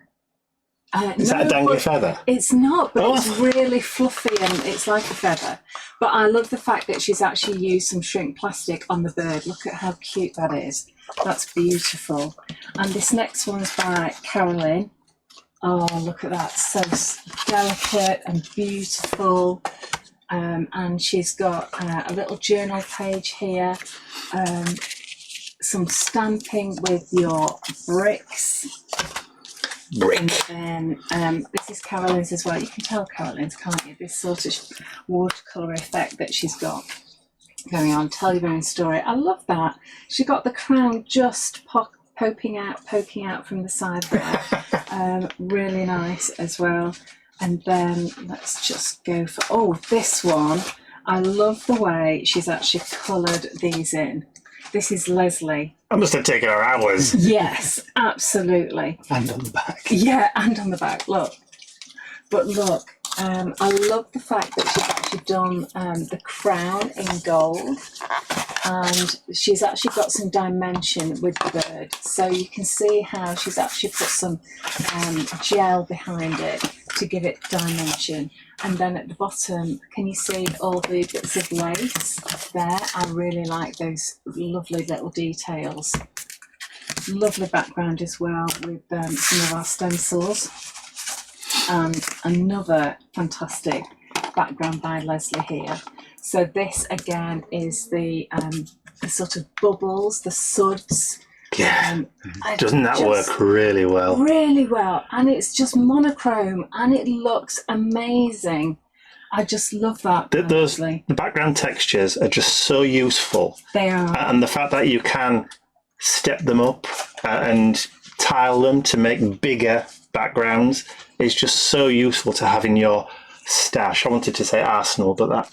Is that a dangly feather? It's not, but it's really fluffy and it's like a feather. But I love the fact that she's actually used some shrink plastic on the bird. Look at how cute that is. That's beautiful. And this next one's by Carolyn. Oh, look at that. So delicate and beautiful. And she's got a little journal page here. Some stamping with your bricks. And then this is Carolyn's as well. You can tell Carolyn's, can't you? This sort of watercolour effect that she's got going on. Tell your own story. I love that. She got the crown just poking out from the side there. Really nice as well. And then let's just go for, oh, this one. I love the way she's actually coloured these in. This is Leslie. I must have taken her hours. Yes, absolutely. And on the back. Yeah, and on the back, look. But look, I love the fact that she's actually done the crown in gold, and she's actually got some dimension with the bird. So you can see how she's actually put some gel behind it to give it dimension. And then at the bottom, can you see all the bits of lace there? I really like those lovely little details. Lovely background as well with some of our stencils. And another fantastic background by Leslie here. So this again is the sort of bubbles, the suds. Yeah, doesn't that work really well? Really well, and it's just monochrome, and it looks amazing. I just love that. The background textures are just so useful. They are, and the fact that you can step them up and tile them to make bigger backgrounds is just so useful to have in your stash. I wanted to say arsenal, but that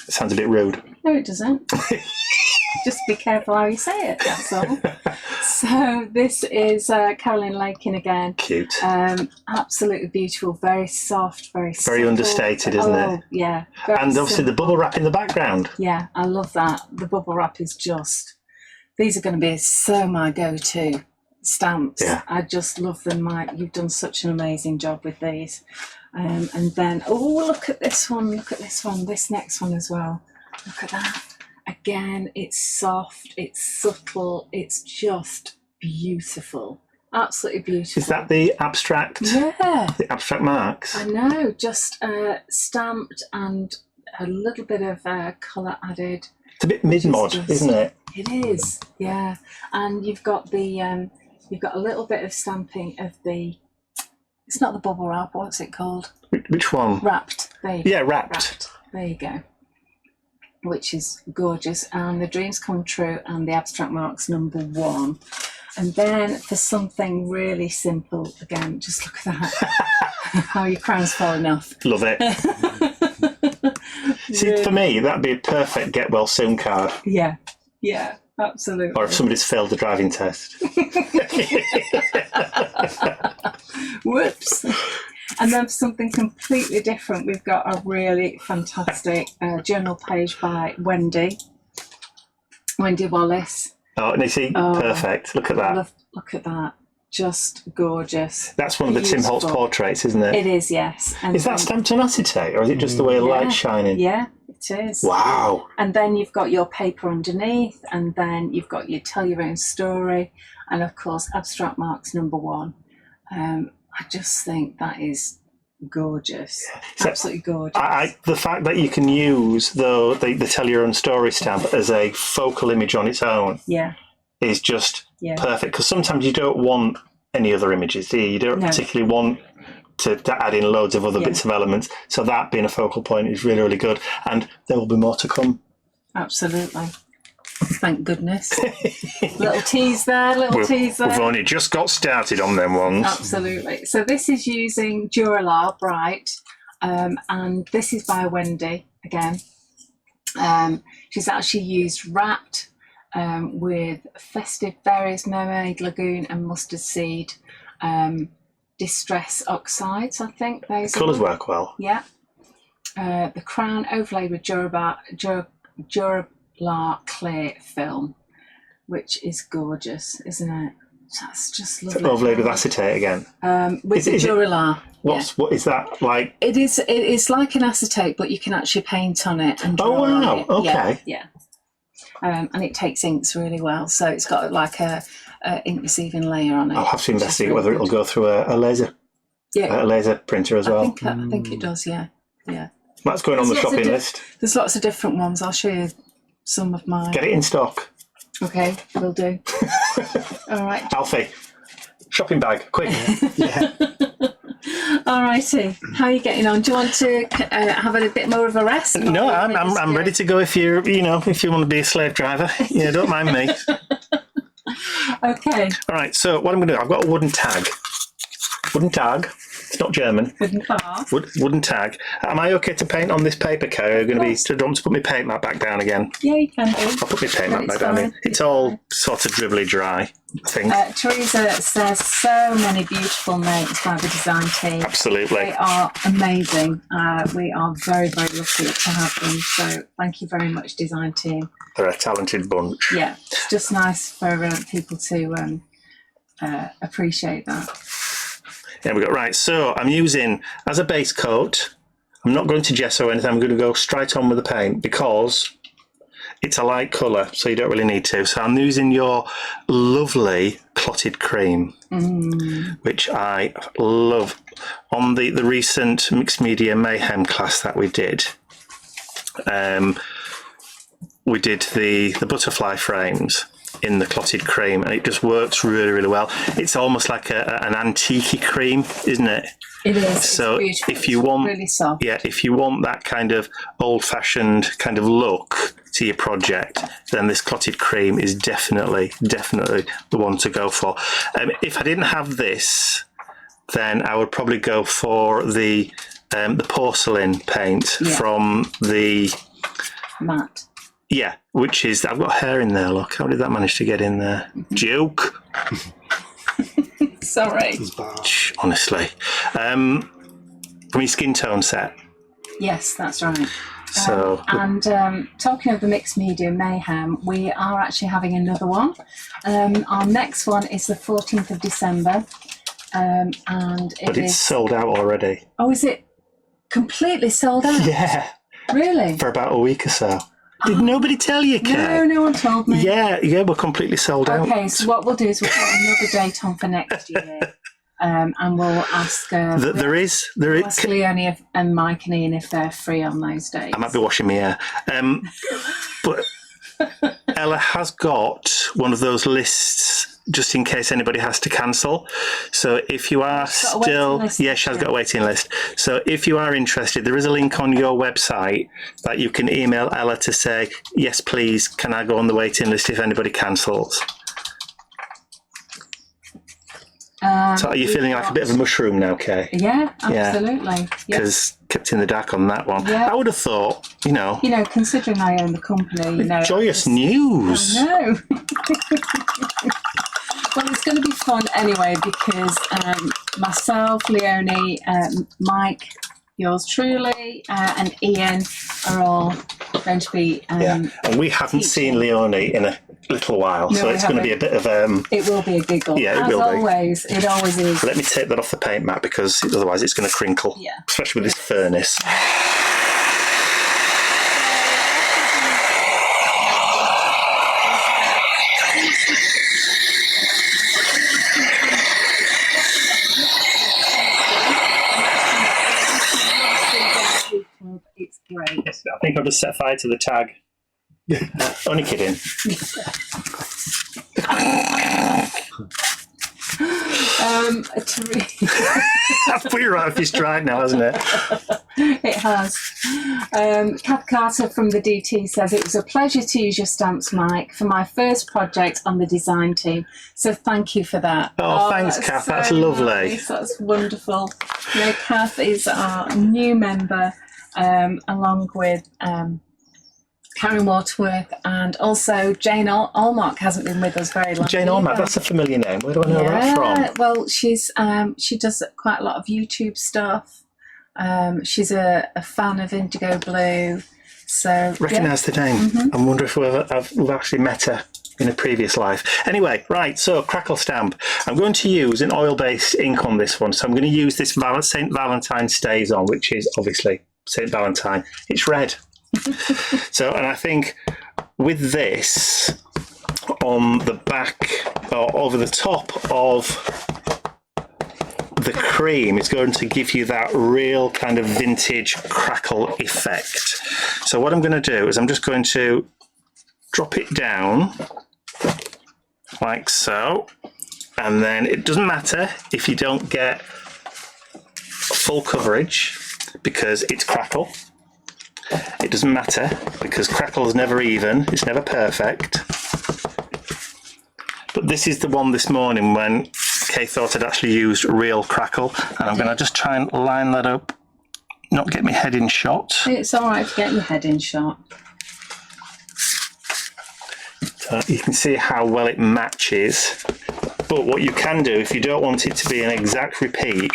sounds a bit rude. No, it doesn't. Just be careful how you say it, that's all. So this is Caroline Lakin again. Cute. Absolutely beautiful, very soft, very Very understated, isn't it? Yeah. And obviously the bubble wrap in the background. Yeah, I love that. The bubble wrap is just, these are going to be so my go-to stamps. Yeah. I just love them, Mike. You've done such an amazing job with these. And then, oh, look at this one, this next one as well. Look at that. Again, it's soft, it's subtle, it's just beautiful. Absolutely beautiful. Is that the abstract? Yeah. The abstract marks? I know, just stamped and a little bit of colour added. It's a bit mid-mod, isn't it? It is, yeah. And you've got the you've got a little bit of stamping of the, it's not the bubble wrap, what's it called? Which one? Wrapped. There you go. Yeah, wrapped. There you go. Which is gorgeous, and the dreams come true, and the abstract marks #1. And then for something really simple, again, just look at that. How your crown's falling off. Love it. See, for me, that'd be a perfect get well soon card. Yeah, absolutely. Or if somebody's failed the driving test. Whoops. And then for something completely different, we've got a really fantastic journal page by Wendy Wallace. Oh, and you see, perfect. Look at that. Look at that. Just gorgeous. That's one of the Tim Holtz portraits, isn't it? It is, yes. And is that stamped on acetate, or is it just the way the light's shining? Yeah, it is. Wow. And then you've got your paper underneath, and then you've got your tell your own story, and of course, abstract marks #1. I just think that is gorgeous. So absolutely gorgeous. The fact that you can use the tell your own story stamp as a focal image on its own is just perfect, because sometimes you don't want any other images, do you? You don't particularly want to add in loads of other bits of elements, so that being a focal point is really, really good, and there will be more to come. Absolutely. Thank goodness. Little tease there, tease there. We've only just got started on them ones. Absolutely. So this is using Duralar Bright, and this is by Wendy again. She's actually used wrapped with Festive Berries, Mermaid Lagoon and Mustard Seed Distress Oxides, I think. Those colours work well. Yeah. The crown overlaid with Duralar clear film, which is gorgeous, isn't it? That's just lovely. So overlaid with acetate again. With the Duralar. What is that like? It is like an acetate, but you can actually paint on it and draw on it. Okay. Yeah. and it takes inks really well. So it's got like a ink receiving layer on it. I'll have to which is investigate really whether it'll good. go through a laser printer as well. I think it does. Yeah. That's going on the There's lots of shopping list. There's lots of different ones. I'll show you some of mine. Get it in stock. Okay, will do. All right. Alfie, shopping bag, quick. Yeah. All righty. How are you getting on? Do you want to have a bit more of a rest? No, Or I'm ready to go if if you want to be a slave driver. Yeah, don't mind me. Okay. All right, so what I'm going to do, I've got a wooden tag. Wooden tag. It's not German. Wooden car. Wooden tag. Am I okay to paint on this paper, Kay? Are you going to be? Do you want me to put my paint mat back down again? Yeah, you can do. I'll put my paint No, mat it's back down. fine. It's all sort of dribbly dry, I think. Teresa says so many beautiful notes by the design team. Absolutely. They are amazing. We are very, very lucky to have them. So thank you very much, design team. They're a talented bunch. Yeah, it's just nice for people to appreciate that. Yeah, we got right. So I'm using as a base coat. I'm not going to gesso or anything. I'm going to go straight on with the paint because it's a light colour, so you don't really need to. So I'm using your lovely clotted cream, which I love. On the recent Mixed Media Mayhem class that we did the butterfly frames in the clotted cream, and it just works really, really well. It's almost like an antique cream, isn't it? It is. So it's beautiful. if you want, really soft. yeah, if you want that kind of old-fashioned kind of look to your project, then this clotted cream is definitely the one to go for. If I didn't have this, then I would probably go for the porcelain paint from the Matte. yeah, which is, I've got hair in there, look. How did that manage to get in there? Joke. Sorry. Honestly. From your skin tone set. Yes, that's right. So, And talking of the Mixed Media Mayhem, we are actually having another one. Our next one is the 14th of December. And but it's sold out already. Oh, is it completely sold out? Yeah. Really? For about a week or so. Did nobody tell you, Kay? No one told me. Yeah, we're completely sold out. Okay, so what we'll do is we'll put another date on for next year. And we'll ask Ask Leonie and Mike and Ian if they're free on those days. I might be washing my hair. But Ella has got one of those lists just in case anybody has to cancel. So if you are still, she has got a waiting list. So if you are interested, there is a link on your website that you can email Ella to say, yes, please, can I go on the waiting list if anybody cancels? So are you feeling like a bit of a mushroom now, Kay? Yeah, absolutely. Because kept in the dark on that one. Yeah. I would have thought, considering I own the company, joyous news. I know. Well, it's going to be fun anyway because myself, Leonie, Mike, yours truly, and Ian are all going to be. And we haven't seen Leonie in a little while, so it's going to be a bit of It will be a giggle. Yeah, it As will always, it always is. Let me take that off the paint mat because otherwise it's going to crinkle. Yeah. Especially with this furnace. It's great. I think I'll just set fire to the tag. Only kidding. That's put you right off your stride now, hasn't it? It has. Kath Carter from the DT says, it was a pleasure to use your stamps, Mike, for my first project on the design team. So thank you for that. Oh, thanks, Kath. So that's lovely. Nice. That's wonderful. Kath is our new member, along with Karen Waterworth, and also Jane Allmark hasn't been with us very long. Jane Allmark, that's a familiar name. Where do I know that from? Well, she's she does quite a lot of YouTube stuff. She's a fan of Indigo Blue, so Recognise the name. I wonder if we've actually met her in a previous life. Anyway, right, so crackle stamp. I'm going to use an oil-based ink on this one, so I'm going to use this St. Valentine Stays On, which is obviously St. Valentine. It's red. So, and I think with this on the back or over the top of the cream, is going to give you that real kind of vintage crackle effect. So what I'm going to do is I'm just going to drop it down like so, and then it doesn't matter if you don't get full coverage because it's crackle. It doesn't matter because crackle is never even, it's never perfect. But this is the one this morning when Kay thought I'd actually used real crackle, and I'm going to just try and line that up, not get my head in shot. It's all right to get your head in shot. So you can see how well it matches. But what you can do, if you don't want it to be an exact repeat,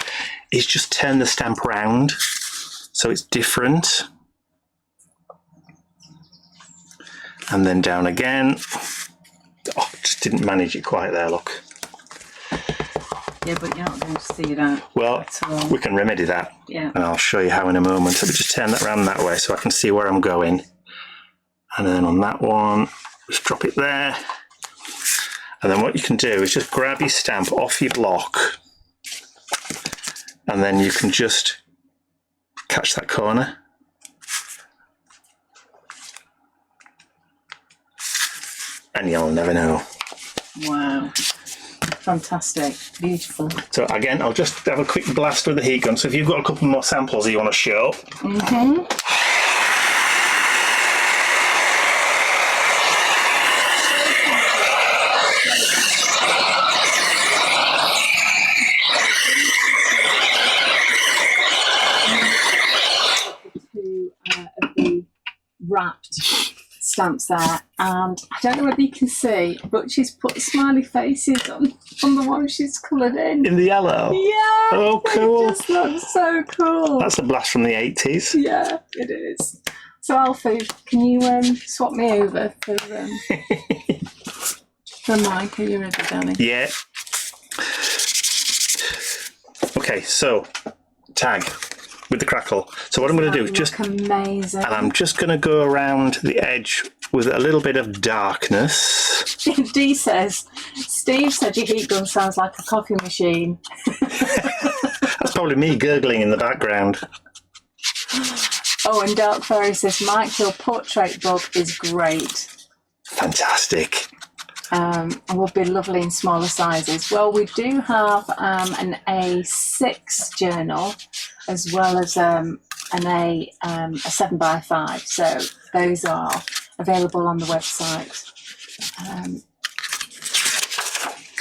is just turn the stamp round so it's different. And then down again. Oh, just didn't manage it quite there, look. Yeah, but you're not going to see that. Well, we can remedy that. Yeah. And I'll show you how in a moment. Let me just turn that around that way so I can see where I'm going. And then on that one, just drop it there. And then what you can do is just grab your stamp off your block, and then you can just catch that corner. And you'll never know. Wow. Fantastic. Beautiful. So again, I'll just have a quick blast with the heat gun. So if you've got a couple more samples that you want to show. Mm-hmm. Of the wrapped stamps there, and I don't know whether you can see, but she's put smiley faces on the one she's coloured in. In the yellow? Yeah! Oh, cool. It just looks so cool. That's a blast from the 80s. Yeah, it is. So Alfie, can you swap me over for Mike? Are you ready, Danny? Yeah. Okay, so tag with the crackle. So what I'm going to do is just, amazing. and I'm just going to go around the edge with a little bit of darkness. Dee says, Steve said your heat gun sounds like a coffee machine. That's probably me gurgling in the background. Oh, and Dark Fairy says, Mike, your portrait book is great. Fantastic. And would be lovely in smaller sizes. Well, we do have an A6 journal as well as a 7x5. So those are available on the website.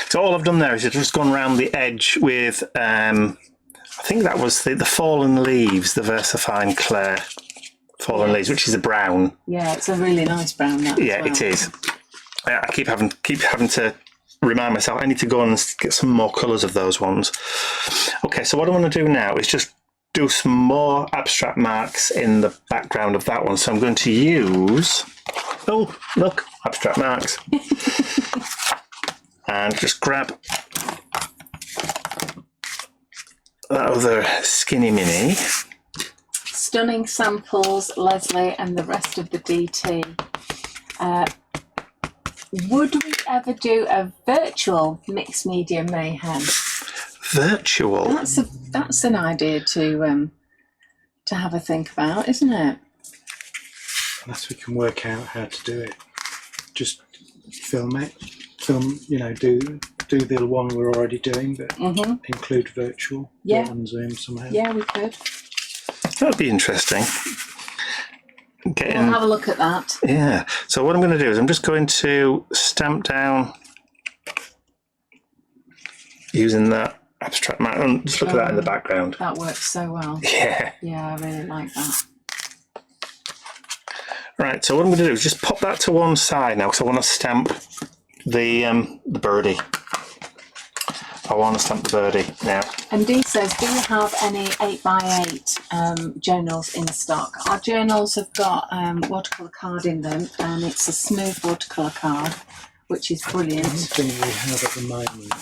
So all I've done there is I've just gone around the edge with, I think that was the Fallen Leaves, the Versafine Claire Fallen Leaves, which is a brown. Yeah, it's a really nice brown. That Yeah, as well. it is. I keep having to remind myself I need to go and get some more colours of those ones. Okay, so what I want to do now is just do some more abstract marks in the background of that one. So I'm going to use, oh look, abstract marks, and just grab that other skinny mini. Stunning samples, Leslie, and the rest of the DT. Would we ever do a virtual mixed media mayhem? Virtual? That's an idea to have a think about, isn't it? Unless we can work out how to do it. Just film it. Do the one we're already doing, but include virtual. Yeah. On Zoom somehow. Yeah, we could. That would be interesting. We'll have a look at that. Yeah. So what I'm going to do is I'm just going to stamp down using that abstract mark. And just look at that in the background. That works so well. Yeah. Yeah, I really like that. Right. So what I'm going to do is just pop that to one side now, because I want to stamp the birdie. I want to stamp the birdie now. And Dee says, do you have any 8x8 journals in stock? Our journals have got watercolour card in them, and it's a smooth watercolour card, which is brilliant. I don't think we have at the moment.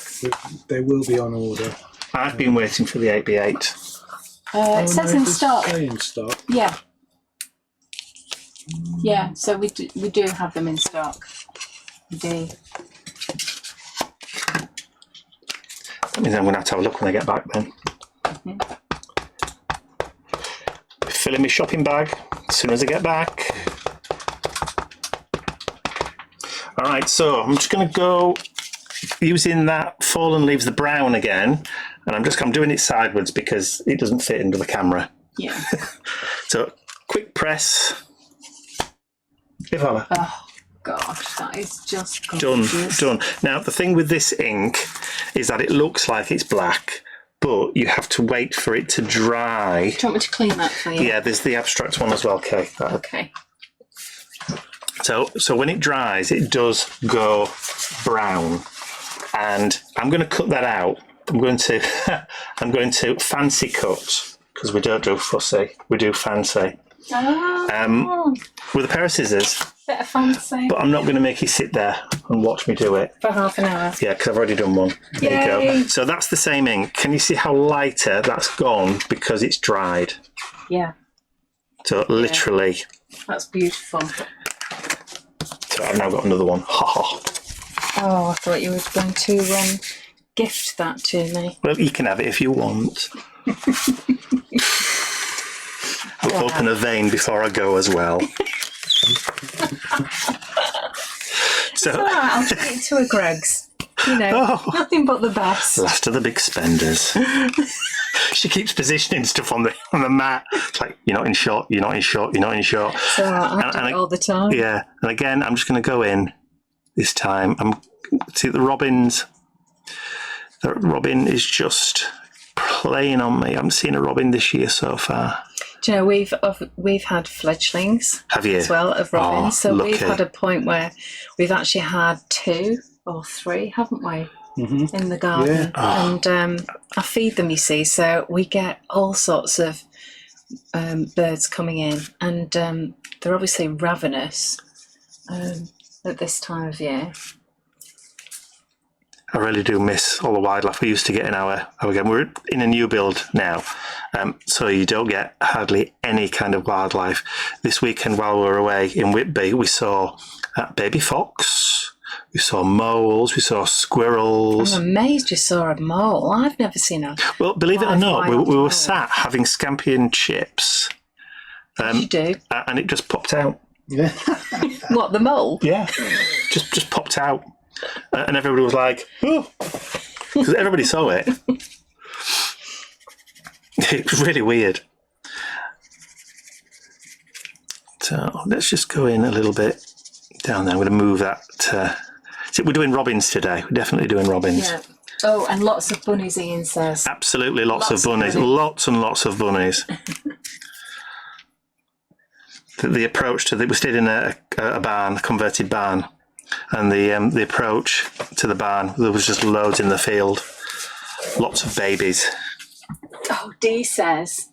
They will be on order. I've been waiting for the 8x8. It says in stock. Stay in stock. Yeah. Yeah, so we do have them in stock. We do. That means I'm going to have a look when I get back then. Filling my shopping bag as soon as I get back. Alright, so I'm just going to go using that Fallen Leaves the Brown again, and I'm doing it sideways because it doesn't fit into the camera. Yeah. So, quick press. Oh gosh, that is just gorgeous. Done. Now, the thing with this ink is that it looks like it's black, but you have to wait for it to dry. Do you want me to clean that for you? Yeah, there's the abstract one as well, Kay. Okay. So when it dries, it does go brown, and I'm going to cut that out. I'm going to fancy cut, because we don't do fussy, we do fancy. Oh. With a pair of scissors. Bit of fancy. But I'm not going to make you sit there and watch me do it. For half an hour. Yeah, because I've already done one. There you go. So that's the same ink. Can you see how lighter that's gone because it's dried? Yeah. So literally. That's beautiful. So I've now got another one. Ha ha. Oh, I thought you were going to gift that to me. Well, you can have it if you want. I'll open a vein before I go as well. So I'll take it to a Greg's. You know, nothing but the best. Last of the big spenders. She keeps positioning stuff on the mat. It's like, you're not in shot, you're not in shot, you're not in shot. So I do it all the time. Yeah, and again, I'm just going to go in this time. See the robins. The robin is just playing on me. I haven't seen a robin this year so far. Do you know, we've had fledglings. Have you? As well, of robins. So lucky. we've had a point where we've actually had 2 or 3, haven't we? Mm-hmm. In the garden. Yeah. And I feed them, you see, so we get all sorts of birds coming in, and they're obviously ravenous at this time of year. I really do miss all the wildlife we used to get in our garden. We're in a new build now, so you don't get hardly any kind of wildlife. This weekend while we were away in Whitby, we saw baby fox, we saw moles, we saw squirrels. I'm amazed you saw a mole. I've never seen a Well, believe it or not, we wild were mole. sat having scampi and chips. You do? And it just popped out. Yeah. What, the mole? Yeah, just popped out. And everybody was like, oh, because everybody saw it. It was really weird. So let's just go in a little bit down there. I'm going to move that. See, we're doing robins today. We're definitely doing robins. Yeah. Oh, and lots of bunnies, Ian says. Absolutely lots of bunnies. bunnies. Lots and lots of bunnies. The approach to we stayed in a barn, a converted barn, and the approach to the barn, there was just loads in the field, lots of babies. Oh, Dee says,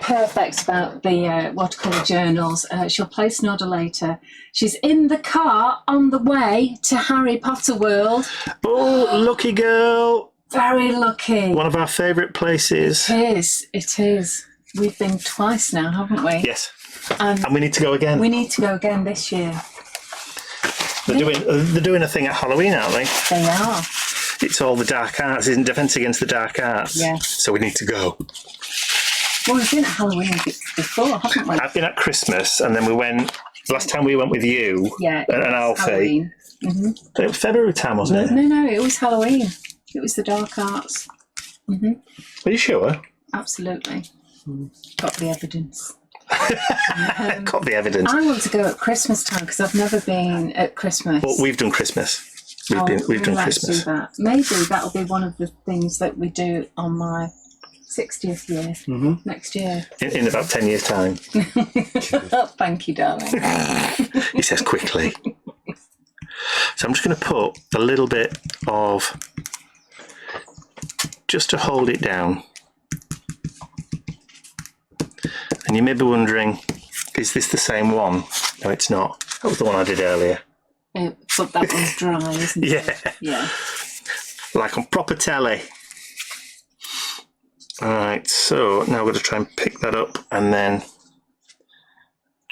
perfect about the watercolour journals. She'll place an order later. She's in the car on the way to Harry Potter World. Oh, lucky girl! Very lucky. One of our favourite places. It is. We've been twice now, haven't we? Yes, and we need to go again. We need to go again this year. They're doing a thing at Halloween, aren't they? They are. It's all the dark arts, isn't Defence Against the Dark Arts? Yeah. So we need to go. Well, we've been at Halloween before, haven't we? I've been at Christmas, and then we went. Last time we went with you, Yeah. and Alfie. Mm-hmm. It was February time, wasn't it? No, it was Halloween. It was the dark arts. Mm-hmm. Are you sure? Absolutely. Got the evidence. Got the evidence. I want to go at Christmas time because I've never been at Christmas. Well, we've done Christmas. We've done Christmas. Do that. Maybe that'll be one of the things that we do on my 60th year next year. In about 10 years' time. Thank you, darling. He says quickly. So I'm just going to put a little bit of, just to hold it down. And you may be wondering, is this the same one? No, it's not. That was the one I did earlier. But that one's dry, isn't Yeah. it? Yeah. Like on proper telly. Alright, so now I'm going to try and pick that up and then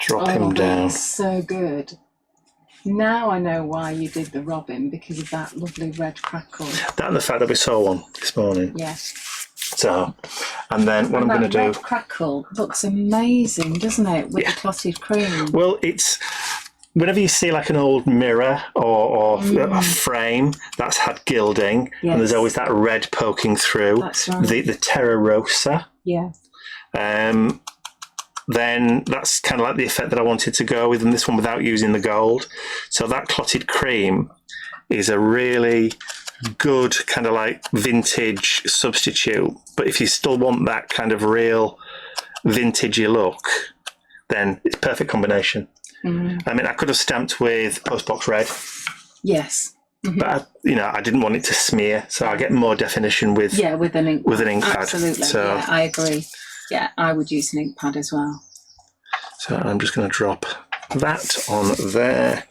drop him down. That's so good. Now I know why you did the robin, because of that lovely red crackle. That and the fact that we saw one this morning. Yes. So, and then what I'm going to do... That red crackle looks amazing, doesn't it, with the clotted cream? Well, it's... Whenever you see like an old mirror or a frame that's had gilding, and there's always that red poking through, That's right. the Terra Rosa, Yeah. then that's kind of like the effect that I wanted to go with in this one without using the gold. So that clotted cream is a really good kind of like vintage substitute. But if you still want that kind of real vintagey look, then it's a perfect combination. Mm. I mean, I could have stamped with Postbox Red, Yes. but I didn't want it to smear, so I get more definition with with an ink pad. Absolutely. So, yeah, I agree. Yeah, I would use an ink pad as well. So I'm just going to drop that on there.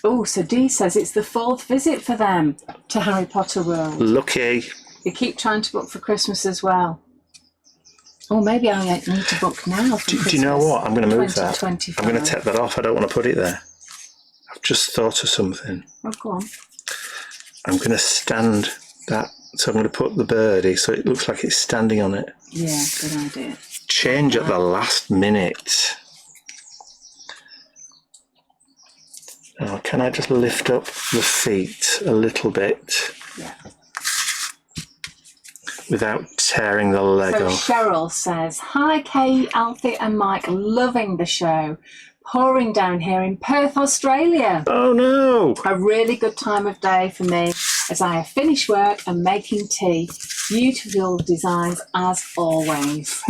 Oh, so Dee says it's the 4th visit for them to Harry Potter World. Lucky. They keep trying to book for Christmas as well. Oh, maybe I need to book now for Christmas. Do you know what? I'm going to move that. 2025. I'm going to take that off. I don't want to put it there. I've just thought of something. Oh, go on. I'm going to stand that. So I'm going to put the birdie so it looks like it's standing on it. Yeah, good idea. Change at the last minute. Now, can I just lift up the feet a little bit? Yeah. Without tearing the Lego. So Cheryl says, hi Kay, Alfie and Mike, loving the show. Pouring down here in Perth, Australia. Oh no! A really good time of day for me as I have finished work and making tea. Beautiful designs as always.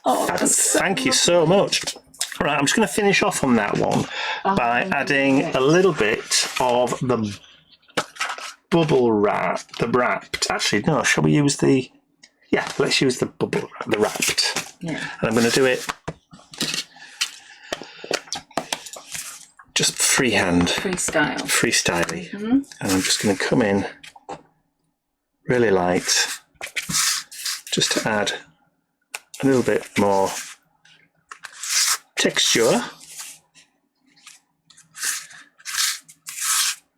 Thank you so much. Right, I'm just going to finish off on that one by adding a little bit of the bubble wrap, the wrapped. Actually, no, shall we use the... Yeah, let's use the bubble wrap, the wrapped. Yeah. And I'm going to do it just freehand. Freestyle. Freestyly. Mm-hmm. And I'm just going to come in really light just to add a little bit more texture.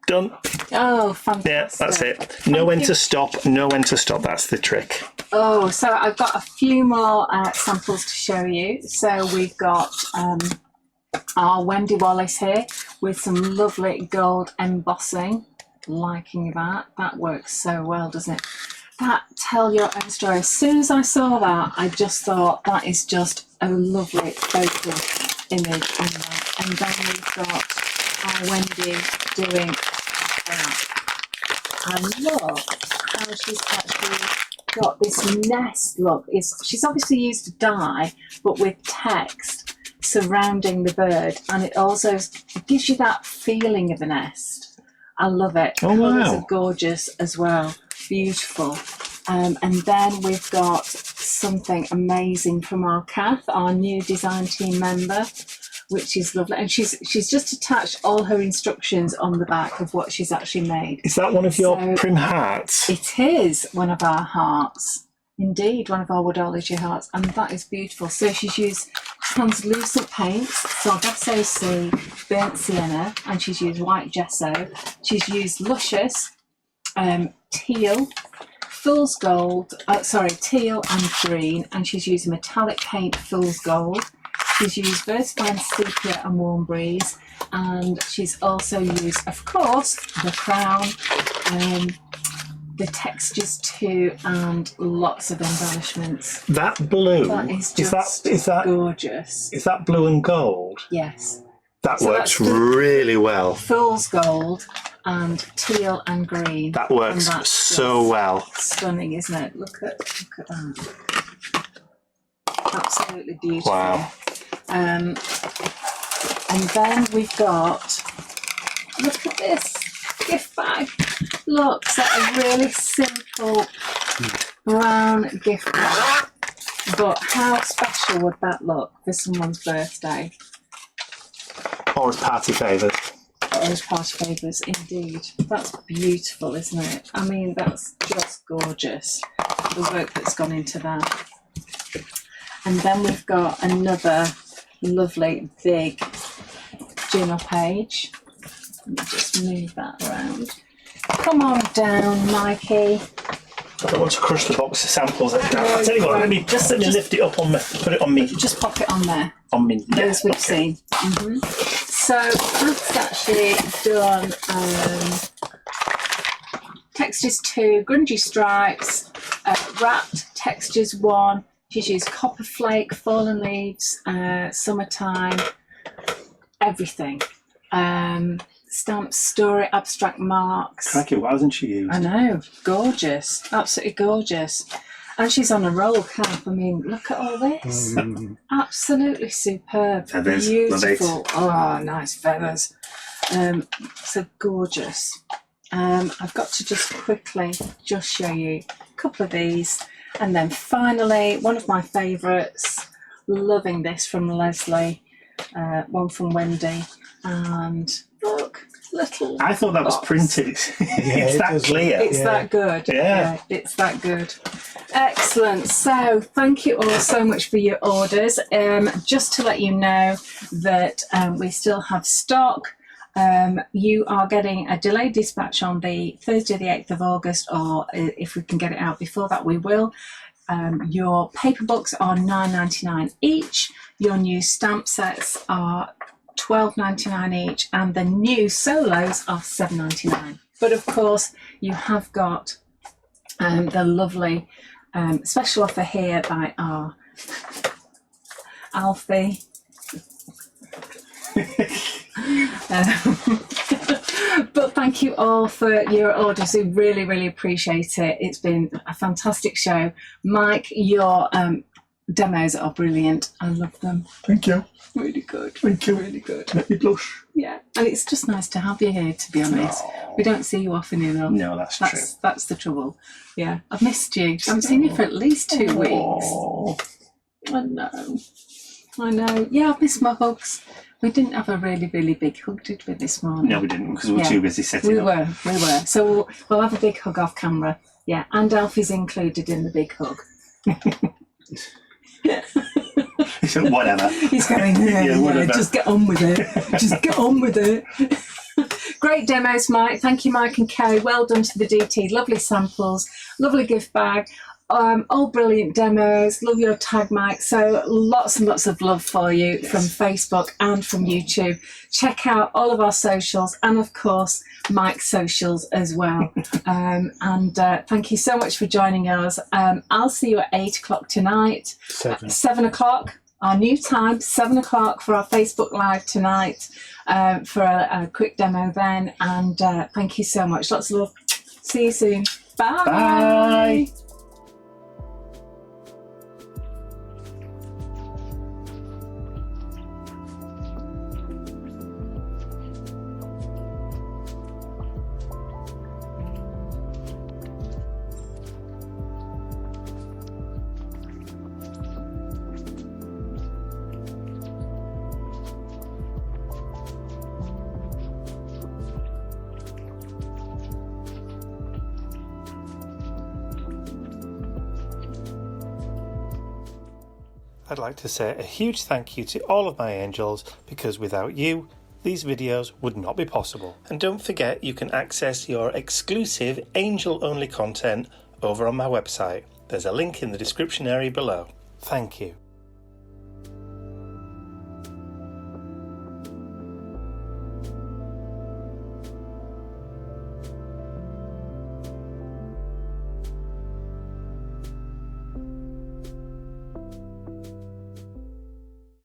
Done. Oh, fantastic. Yeah, that's it. Know when to stop. Know when to stop. That's the trick. Oh, so I've got a few more samples to show you. So we've got our Wendy Wallace here with some lovely gold embossing. Liking that. That works so well, doesn't it? That tell your own story. As soon as I saw that, I just thought that is just a lovely photo image. And then we've got our Wendy doing that. And look how she's actually got this nest. Look, she's obviously used dye, but with text surrounding the bird, and it also gives you that feeling of a nest. I love it. Oh, wow. Colours are gorgeous as well. Beautiful. And then we've got something amazing from our Kath, our new design team member, which is lovely. And she's just attached all her instructions on the back of what she's actually made. Is that one of your Prim hearts? It is one of our hearts. Indeed, one of our Woodology hearts. And that is beautiful. So she's used translucent paints, Sargasso Sea, burnt sienna, and she's used white gesso. She's used luscious teal, fool's gold, teal and green, and she's used metallic paint fool's gold. She's used Versatile Sepia and Warm Breeze, and she's also used, of course, the crown, the textures too, and lots of embellishments. That blue, That is just is that gorgeous. Is that blue and gold? Yes. That So works that's the- really well. Fool's gold and teal and green. That works And that's so just well. Stunning, isn't it? Look at that. Absolutely beautiful. Wow. And then we've got, look at this gift bag. Look, so a really simple brown gift bag. But how special would that look for someone's birthday? Or as party favours. Those party favours, indeed. That's beautiful, isn't it? I mean, that's just gorgeous, the work that's gone into that. And then we've got another lovely big journal page. Let me just move that around. Come on down, Mikey. I don't want to crush the box of samples. I'll tell you what, let me lift it up on me, put it on me. Just pop it on there. On me. Those we've seen. So that's actually done Textures 2, Grungy Stripes, Wrapped, Textures 1. She's used Copper Flake, Fallen Leaves, Summertime, everything. Stamps, Story, Abstract Marks. Crikey, why hasn't she used? I know, gorgeous, absolutely gorgeous. And she's on a roll, Kath. I mean, look at all this. Absolutely superb. Feathers, beautiful. love it. Oh, nice feathers. So gorgeous. I've got to just quickly just show you a couple of these. And then finally, one of my favourites, loving this from Leslie, one from Wendy. And look, little. I thought that was box. Printed. It's that clear. It's that good. Yeah. It's that good. Excellent. So thank you all so much for your orders. Just to let you know that we still have stock. You are getting a delayed dispatch on the Thursday the 8th of August, or if we can get it out before that, we will. Your paper books are $9.99 each. Your new stamp sets are $12.99 each, and the new solos are $7.99. But of course, you have got the lovely special offer here by our Alfie. But thank you all for your orders. We really, really appreciate it. It's been a fantastic show. Mike, your demos are brilliant. I love them. Thank you. Really good. Thank you. Really good. Make me blush. Yeah, and it's just nice to have you here, to be honest. We don't see you often enough. No, that's true. That's the trouble. Yeah, I've missed you. I haven't seen you for at least 2 weeks. Oh. I know. Yeah, I've missed my hugs. We didn't have a really, really big hug, did we, this morning? No, we didn't, because we were too busy setting We up. were. So we'll have a big hug off camera. Yeah, and Alfie's included in the big hug. Whatever. He's going, yeah, whatever. just get on with it. Just get on with it. Great demos, Mike. Thank you, Mike and Kerry. Well done to the DT. Lovely samples, lovely gift bag. All brilliant demos. Love your tag, Mike. So lots and lots of love for you from Facebook and from YouTube. Check out all of our socials and, of course, Mike's socials as well. And thank you so much for joining us. I'll see you at 8 o'clock tonight. 7 o'clock. Our new time, 7 o'clock for our Facebook Live tonight for a quick demo then. And thank you so much. Lots of love. See you soon. Bye. Bye. I'd like to say a huge thank you to all of my angels, because without you, these videos would not be possible. And don't forget, you can access your exclusive angel-only content over on my website. There's a link in the description area below. Thank you.